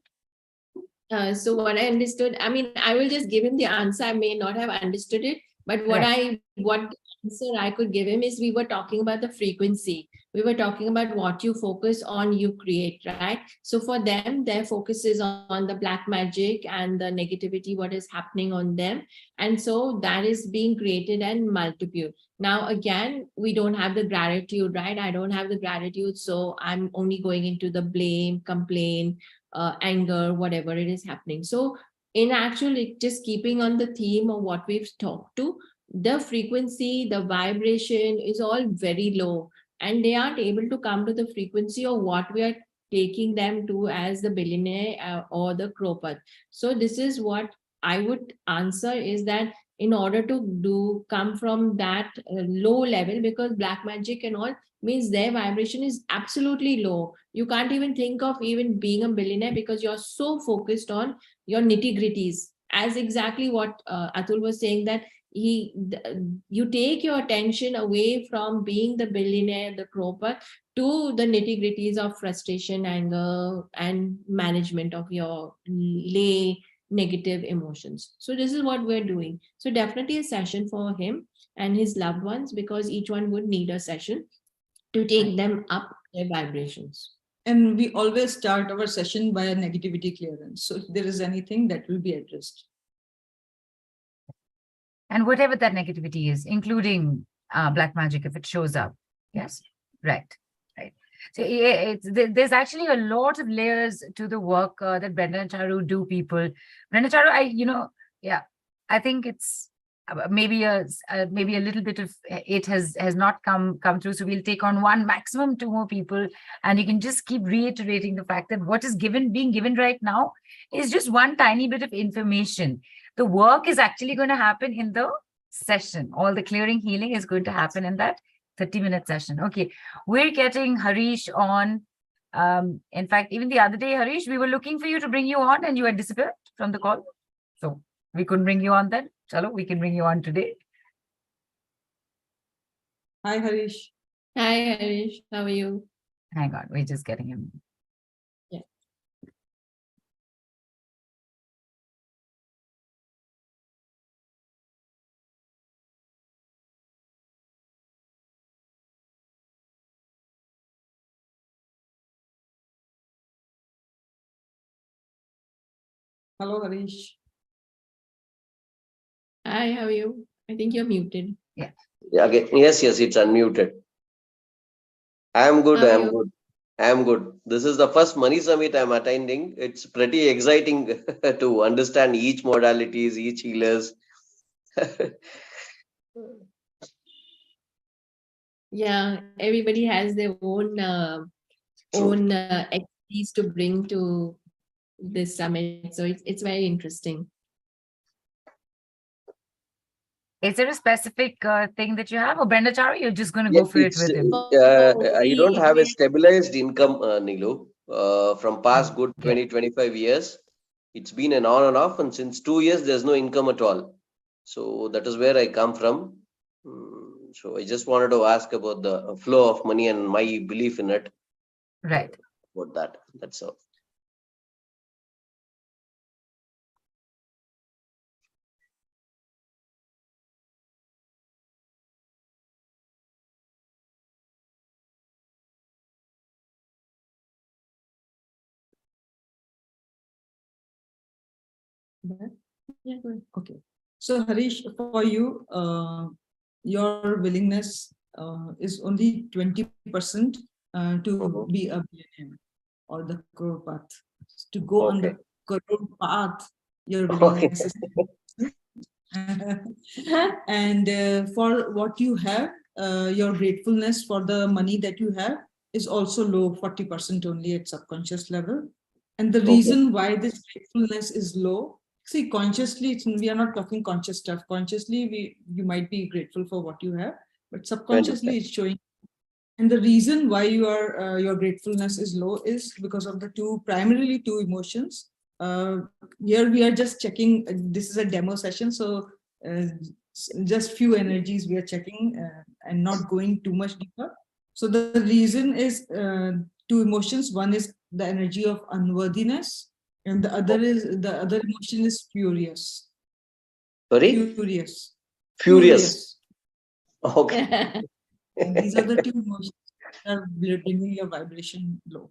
So what I understood, I mean, I will just give him the answer. I may not have understood it, but what answer I could give him is we were talking about the frequency. We were talking about what you focus on, you create, right? So for them, their focus is on the black magic and the negativity, what is happening on them. And so that is being created and multiplied. Now, again, we don't have the gratitude, right? I don't have the gratitude. So I'm only going into the blame, complaint, anger, whatever it is happening. So in actually just keeping on the theme of what we've talked to, the frequency, the vibration is all very low, and they aren't able to come to the frequency of what we are taking them to as the billionaire or the Crorepath. So this is what I would answer, is that in order to come from that low level, because black magic and all means their vibration is absolutely low. You can't even think of even being a billionaire because you're so focused on your nitty-gritties, as exactly what Atul was saying, that you take your attention away from being the billionaire, the Crorepath, to the nitty-gritties of frustration, anger, and management of your lay negative emotions. So this is what we're doing. So definitely a session for him and his loved ones, because each one would need a session to take them up their vibrations. And we always start our session by a negativity clearance. So if there is anything, that will be addressed. And whatever that negativity is, including black magic, if it shows up. Yes, right. So there's actually a lot of layers to the work that Brenda and Charu do, people. Brenda Charu, I think it's maybe a little bit of it has not come through. So we'll take on one, maximum two more people, and you can just keep reiterating the fact that what is being given right now is just one tiny bit of information. The work is actually going to happen in the session. All the clearing, healing is going to happen in that 30-minute session. Okay, we're getting Harish on. In fact, even the other day, Harish, we were looking for you to bring you on and you had disappeared from the call. So we couldn't bring you on then. Chalo, we can bring you on today. Hi, Harish. Hi, Harish. How are you? Hang on, we're just getting him. Yeah. Hello, Harish. Hi, how are you? I think you're muted. Yeah. Okay. Yes, it's unmuted. I'm good. How are I'm you? good. I'm good. This is the first Money Summit I'm attending. It's pretty exciting to understand each modalities, each healers. Yeah, everybody has their own expertise to bring to this summit, so it's very interesting. Is there a specific thing that you have, or Brenda Charu, you're just going to go for it with him? I don't have a stabilized income, Nilu. From past good 20-25 years, it's been an on and off, and since 2 years, there's no income at all. So that is where I come from. So I just wanted to ask about the flow of money and my belief in it. Right. About that. That's all. Yeah, go ahead. Okay. So Harish, for you, your willingness is only 20% to be a billionaire or the Crorepath. To go on the Crorepath, your willingness is and for what you have, your gratefulness for the money that you have is also low, 40% only at subconscious level. And the reason why this gratefulness is low, see, consciously, we are not talking conscious stuff. Consciously, you might be grateful for what you have, but subconsciously it's showing. And the reason why your gratefulness is low is because of the primarily two emotions. Here we are just checking, this is a demo session, so just few energies we are checking and not going too much deeper. So the reason is two emotions. One is the energy of unworthiness, And the other emotion is furious. Sorry? Furious. Furious. Okay. And these are the two emotions that are bringing your vibration low.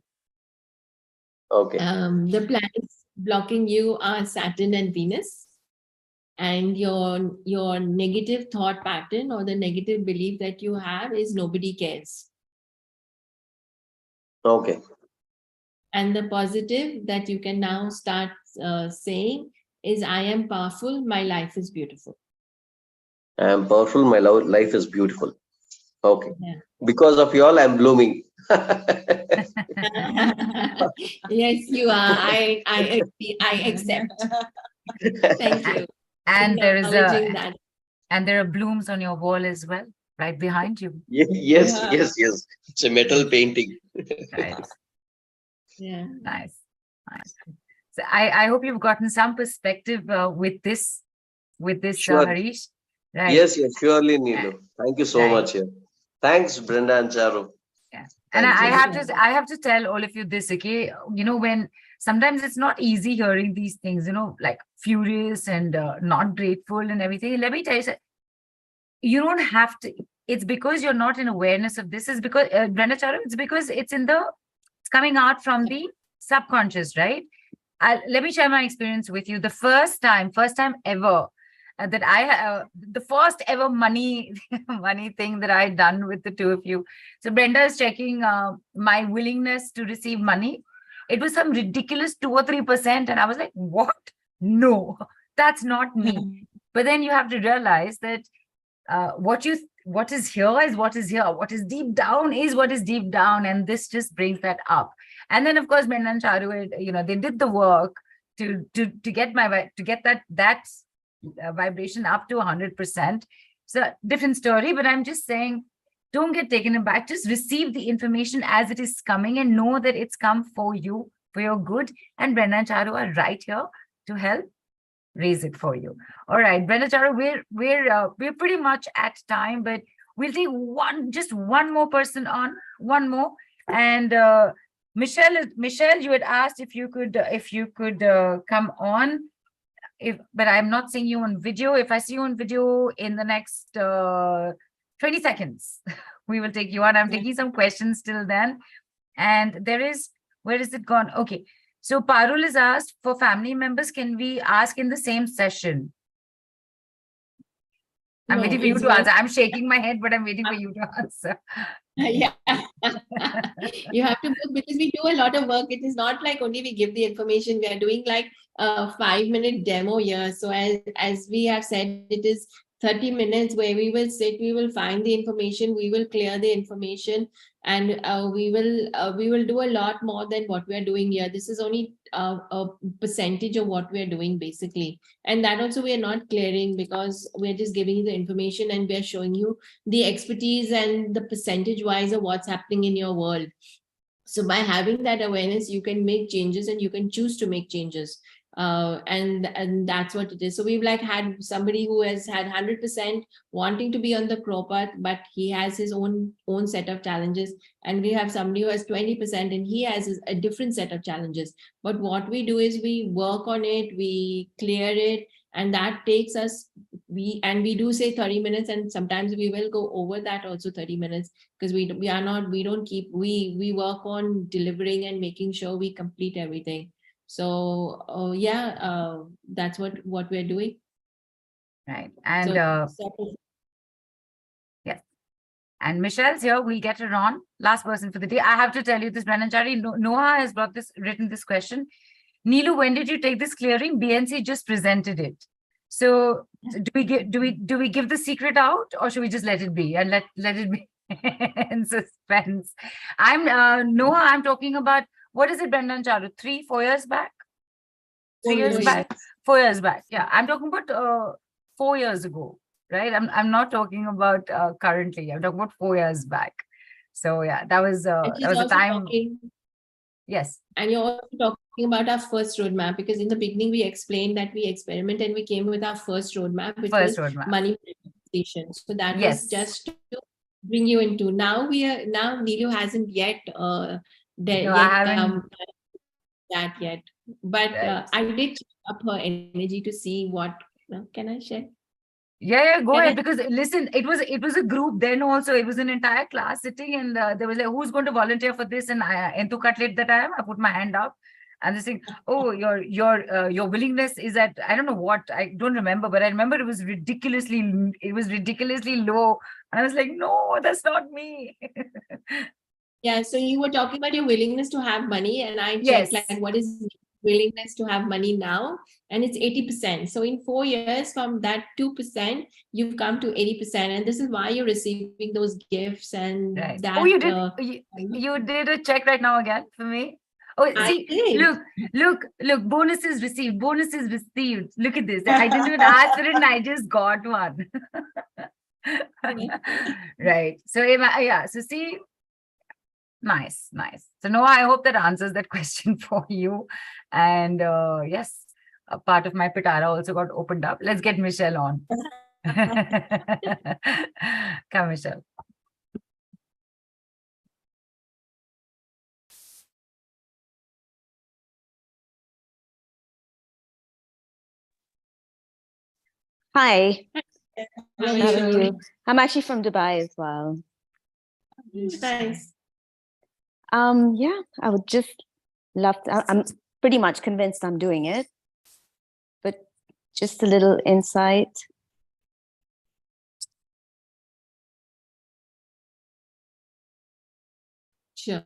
Okay. The planets blocking you are Saturn and Venus, and your negative thought pattern or the negative belief that you have is nobody cares. Okay. And the positive that you can now start saying is, I am powerful, my life is beautiful. I am powerful, my life is beautiful. Okay. Yeah. Because of you all, I'm blooming. Yes, you are. I agree. I accept. Thank you. And there is Acknowledging that. and there are blooms on your wall as well, right behind you. Yes, Yeah. yes, yes. It's a metal painting. Right. Yeah. Nice. So I hope you've gotten some perspective with this Sure. Harish. Right. Yes, yes, surely, Neelu. Thank you so Right. much. Yeah. Thanks, Brenda and Charu. Yeah. And Thank you. I have to tell all of you this, okay? When sometimes it's not easy hearing these things, like furious and not grateful and everything. Let me tell you, you don't have to. It's because you're not in awareness of this. Is because Brenda Charu, it's because it's coming out from the subconscious, right? Let me share my experience with you. The first time ever that the first ever money thing that I had done with the two of you. So Brenda is checking my willingness to receive money. It was some ridiculous 2 or 3%, and I was like, "What? No, that's not me." But then you have to realize that what is here is what is here. What is deep down is what is deep down, and this just brings that up. And then, of course, Brenda and Charu, they did the work to get that vibration up to 100%. So different story, but I'm just saying, don't get taken aback. Just receive the information as it is coming and know that it's come for you, for your good. And Brenda and Charu are right here to help raise it for you. All right, Brenda Charu, we're pretty much at time, but we'll take one more person on, one more. And Michelle, you had asked if you could come on. But I'm not seeing you on video. If I see you on video in the next 20 seconds, we will take you on. I'm taking some questions till then. And where is it gone? Okay. So Parul is asked, for family members, can we ask in the same session? I'm waiting for you to answer. I'm shaking my head, but I'm waiting for you to answer. Yeah. You have to book, because we do a lot of work. It is not like only we give the information. We are doing like a 5-minute demo here. So as we have said, it is 30 minutes where we will sit, we will find the information, we will clear the information, and we will do a lot more than what we are doing here. This is only a percentage of what we are doing basically. And that also we are not clearing, because we're just giving you the information and we are showing you the expertise and the percentage wise of what's happening in your world. So by having that awareness, you can make changes and you can choose to make changes. And that's what it is. So we've like had somebody who has had 100% wanting to be on the Crorepath, but he has his own set of challenges. And we have somebody who has 20% and he has a different set of challenges. But what we do is we work on it, we clear it, and that takes us, we do say 30 minutes, and sometimes we will go over that also 30 minutes, because we work on delivering and making sure we complete everything. So that's what we're doing. Right. And yes. And Michelle's here. We'll get her on. Last person for the day. I have to tell you this, Brenda Charu. Noah has written this question. Neelu, when did you take this clearing? B&C just presented it. So do we give the secret out, or should we just let it be and let it be in suspense? Noah, I'm talking about, what is it, Brenda Charu? 3-4 years back? 3 years back? 4 years back. Yeah, I'm talking about 4 years ago, right? I'm not talking about currently. I'm talking about 4 years back. So yeah, that was a time. Yes. And you're also talking about our first roadmap, because in the beginning we explained that we experiment and we came with our first roadmap, which was money manifestation. So that was just to bring you into. Now Neelu hasn't yet that yet. But Right. I did check up her energy to see what. Can I share? Yeah, go Can ahead. I- Because listen, it was a group then also. It was an entire class sitting, and there was like, who's going to volunteer for this? And Entu Cutlet that I put my hand up, and this thing. Oh, your willingness is at, I don't know what, I don't remember, but I remember it was ridiculously low, and I was like, no, that's not me. Yeah, so you were talking about your willingness to have money, and I checked Yes. like what is willingness to have money now, and it's 80%. So in 4 years, from that 2%, you've come to 80%, and this is why you're receiving those gifts and Right. that. Oh, you did a check right now again for me. Oh, I see, did. look, bonuses received, bonuses received. Look at this. I didn't even ask for it, and I just got one. Right. So, yeah. So, see, nice. So, Noah, I hope that answers that question for you. And yes, a part of my pitara also got opened up. Let's get Michelle on. Come, Michelle. Hi, How how are are you? you? I'm actually from Dubai as well. Nice. Yeah, I would just love to, I'm pretty much convinced I'm doing it, but just a little insight. Sure.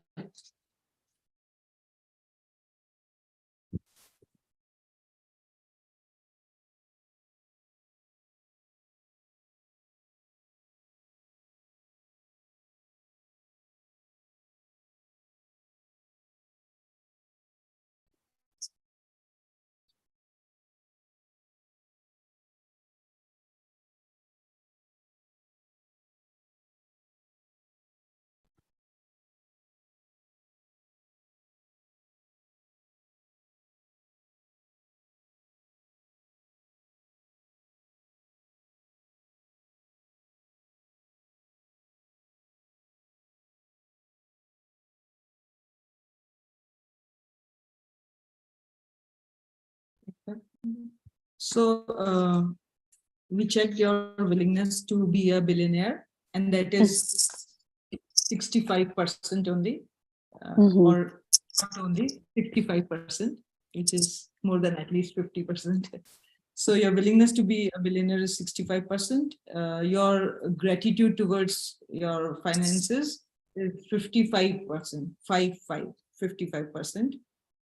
So we checked your willingness to be a billionaire, and that is 65% only, or not only 65%, which is more than at least 50%. So your willingness to be a billionaire is 65%. Your gratitude towards your finances is 55%, 55%.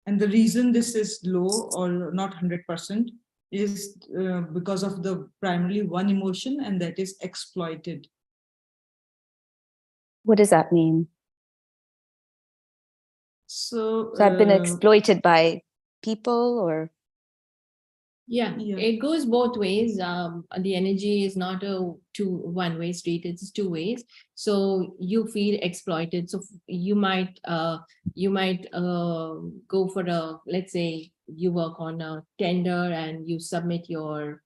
And the reason this is low or not 100% is because of the primarily one emotion, and that is exploited. What does that mean? So So I've been exploited by people, or? Yeah, Yeah. it goes both ways. The energy is not a one-way street; it's two ways. So you feel exploited. So you might go for a, let's say you work on a tender and you submit your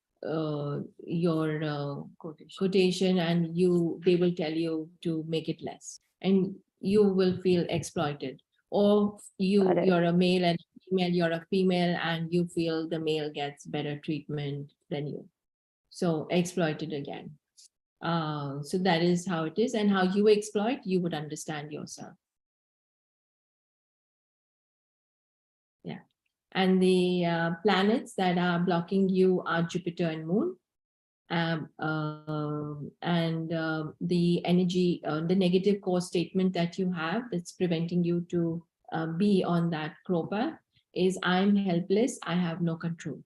quotation, and they will tell you to make it less, and you will feel exploited. Or Got it. you're a male and female, you're a female, and you feel the male gets better treatment than you. So exploited again. So that is how it is, and how you exploit, you would understand yourself. Yeah. And the planets that are blocking you are Jupiter and Moon. The energy, the negative cause statement that you have that's preventing you to be on that Crorepath is, I'm helpless, I have no control.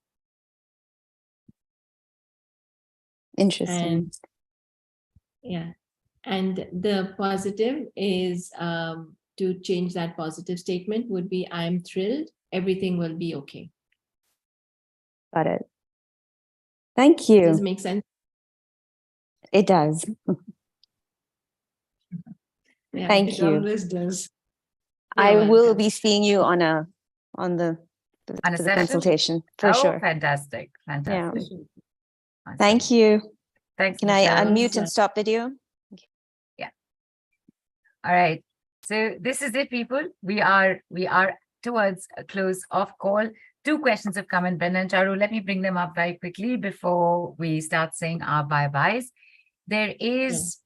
Interesting. And yeah, and the positive is to change that positive statement would be, I'm thrilled, everything will be okay. Got it. Thank you. Does it make sense? It does. Yeah. Thank It you. always does. I You're will welcome. be seeing you on the On a for the session? consultation for Oh, sure. fantastic. Yeah. Awesome. Thank you. Thanks, Can I Michelle. unmute and stop video? All right. So this is it, people. We are towards a close of call. 2 questions have come in, Brenda and Charu. Let me bring them up very quickly before we start saying our bye-byes. There is,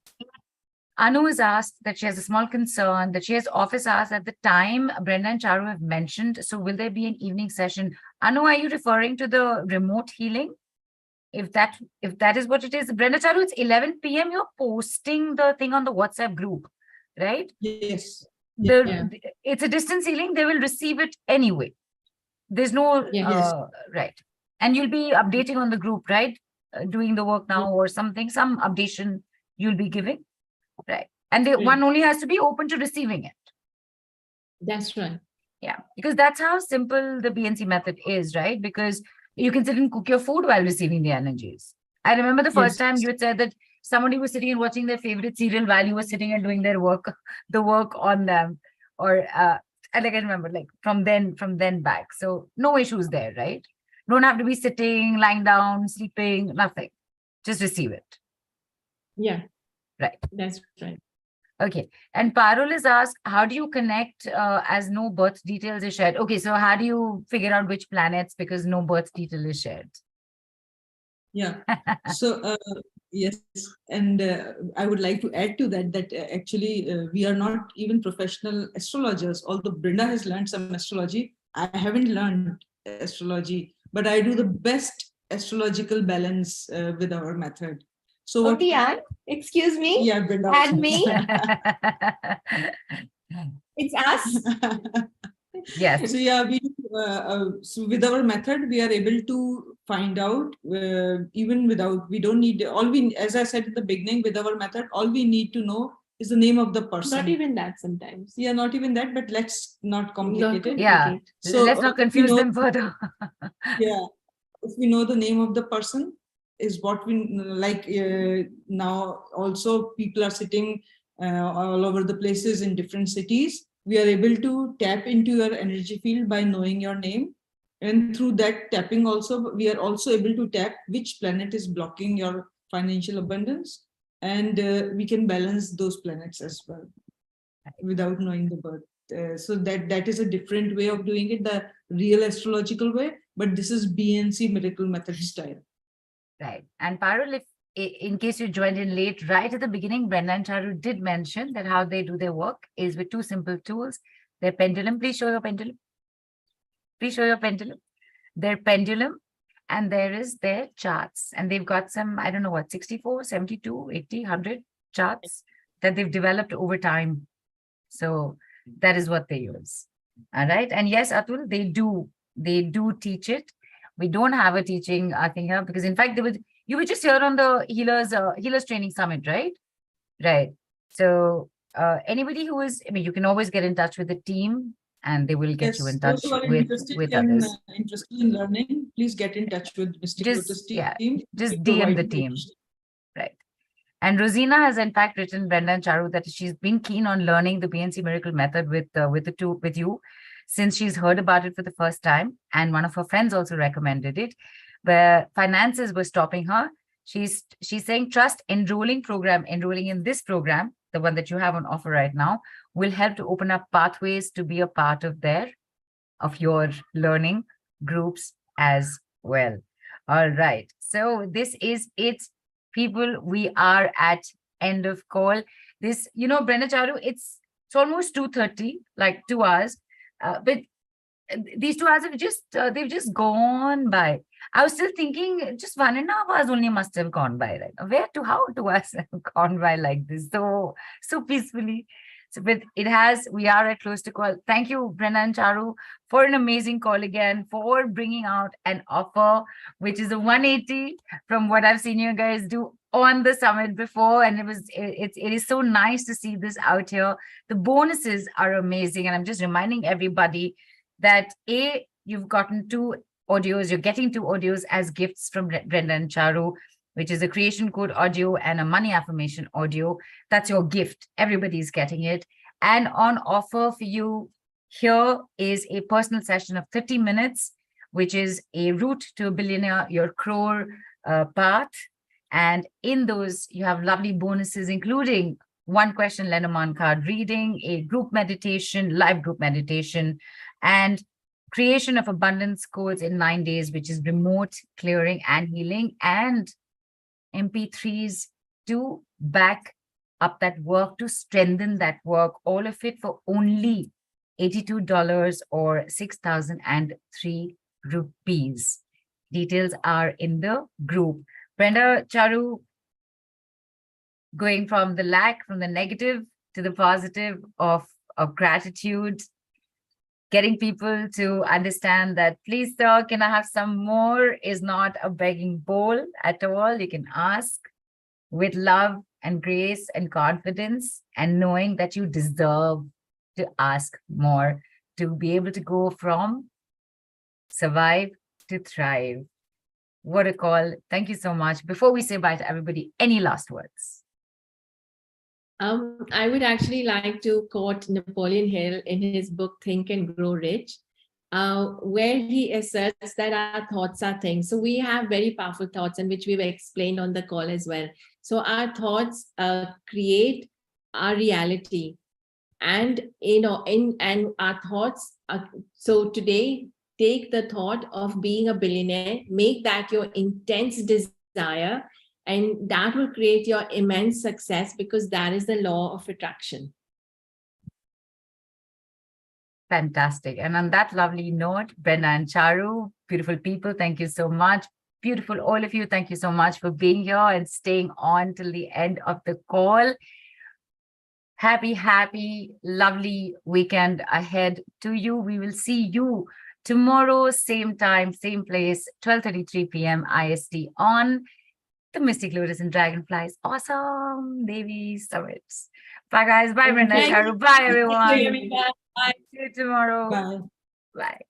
Anu has asked that she has a small concern that she has office hours at the time Brenda and Charu have mentioned. So will there be an evening session? Anu, are you referring to the remote healing? If that is what it is, Brenda Charu, it's 11 p.m. You're posting the thing on the WhatsApp group, right? Yes. It's a distance healing. They will receive it anyway. There's no right, and you'll be updating on the group, right? Doing the work now or something, some updation you'll be giving, right? And one only has to be open to receiving it. That's right. Yeah, because that's how simple the B&C method is, right? Because you can sit and cook your food while receiving the energies. I remember the first time you had said that somebody was sitting and watching their favorite serial while you were sitting and doing their work, the work on them, or and I can remember, like from then back. So no issues there, right? Don't have to be sitting, lying down, sleeping, nothing. Just receive it. Yeah. Right. That's right. Okay. And Parul is asked, how do you connect as no birth details is shared? Okay. So how do you figure out which planets because no birth detail is shared? Yeah. So yes, and I would like to add to that actually we are not even professional astrologers. Although Brenda has learned some astrology, I haven't learned astrology, but I do the best astrological balance with our method. So excuse me. Yeah, Brenda. Add me. It's us. Yes. So yeah, we so with our method we are able to find out even without, we don't need as I said at the beginning, with our method all we need to know is the name of the person. Not even that sometimes. Yeah, not even that, but let's not complicate it. Yeah. So let's not confuse them further. Yeah, if we know the name of the person is what we like. Now also people are sitting all over the places in different cities. We are able to tap into your energy field by knowing your name, and through that tapping also we are also able to tap which planet is blocking your financial abundance, and we can balance those planets as well without knowing the birth. So that is a different way of doing it, the real astrological way, but this is B&C Miracle Method style. Right. And Parul, if in case you joined in late, right at the beginning, Brenda and Charu did mention that how they do their work is with 2 simple tools. Their pendulum, please show your pendulum. Please show your pendulum. Their pendulum, and there is their charts. And they've got some, I don't know what, 64, 72, 80, 100 charts that they've developed over time. So that is what they use. All right. And yes, Atul, they do teach it. We don't have a teaching thing here because in fact you were just here on the healers training summit, right? Right. So anybody who is, I mean, you can always get in touch with the team and they will get you in touch with others. Interested in learning, please get in touch with Mystic Lotus team. Just DM the team. Right. And Rosina has in fact written Brenda and Charu that she's been keen on learning the B&C Miracle Method with you since she's heard about it for the first time, and one of her friends also recommended it, where finances were stopping her. She's saying trust enrolling in this program, the one that you have on offer right now, will help to open up pathways to be a part of your learning groups as well. All right. So this is it. People, we are at end of call. This, Brenda Charu, it's almost 2:30, like 2 hours. But these 2 hours have they've just gone by. I was still thinking just 1.5 hours only must have gone by, right? How 2 hours have gone by like this, so peacefully. So, but we are at close to call. Thank you, Brenda and Charu, for an amazing call again, for bringing out an offer, which is a 180 from what I've seen you guys do on the summit before. And it is so nice to see this out here. The bonuses are amazing. And I'm just reminding everybody that you've gotten 2 audios, you're getting 2 audios as gifts from Brenda and Charu, which is a creation code audio and a money affirmation audio. That's your gift. Everybody's getting it. And on offer for you here is a personal session of 30 minutes, which is a route to a billionaire, your Crorepath. And in those, you have lovely bonuses, including 1 question Lenormand card reading, a group meditation, live group meditation, and creation of abundance codes in 9 days, which is remote clearing and healing, and MP3s to back up that work, to strengthen that work, all of it for only $82 or 6,003 rupees. Details are in the group. Brenda Charu, going from the lack, from the negative to the positive of gratitude, getting people to understand that, please, sir, can I have some more, is not a begging bowl at all. You can ask with love and grace and confidence, and knowing that you deserve to ask more, to be able to go from survive to thrive. What a call. Thank you so much. Before we say bye to everybody, any last words? I would actually like to quote Napoleon Hill in his book, Think and Grow Rich, where he asserts that our thoughts are things. So we have very powerful thoughts, and which we've explained on the call as well. So our thoughts create our reality, and and our thoughts. So today, take the thought of being a billionaire, make that your intense desire, and that will create your immense success, because that is the law of attraction. Fantastic. And on that lovely note, Brenda and Charu, beautiful people, thank you so much. Beautiful, all of you, thank you so much for being here and staying on till the end of the call. Happy, lovely weekend ahead to you. We will see you tomorrow, same time, same place, 12:33 p.m. IST on the Mystic Lotus and Dragonflies Awesome Devi Summits. Bye, guys. Bye, Brenda and Charu. Bye, everyone. Bye. See you tomorrow. Bye. Bye.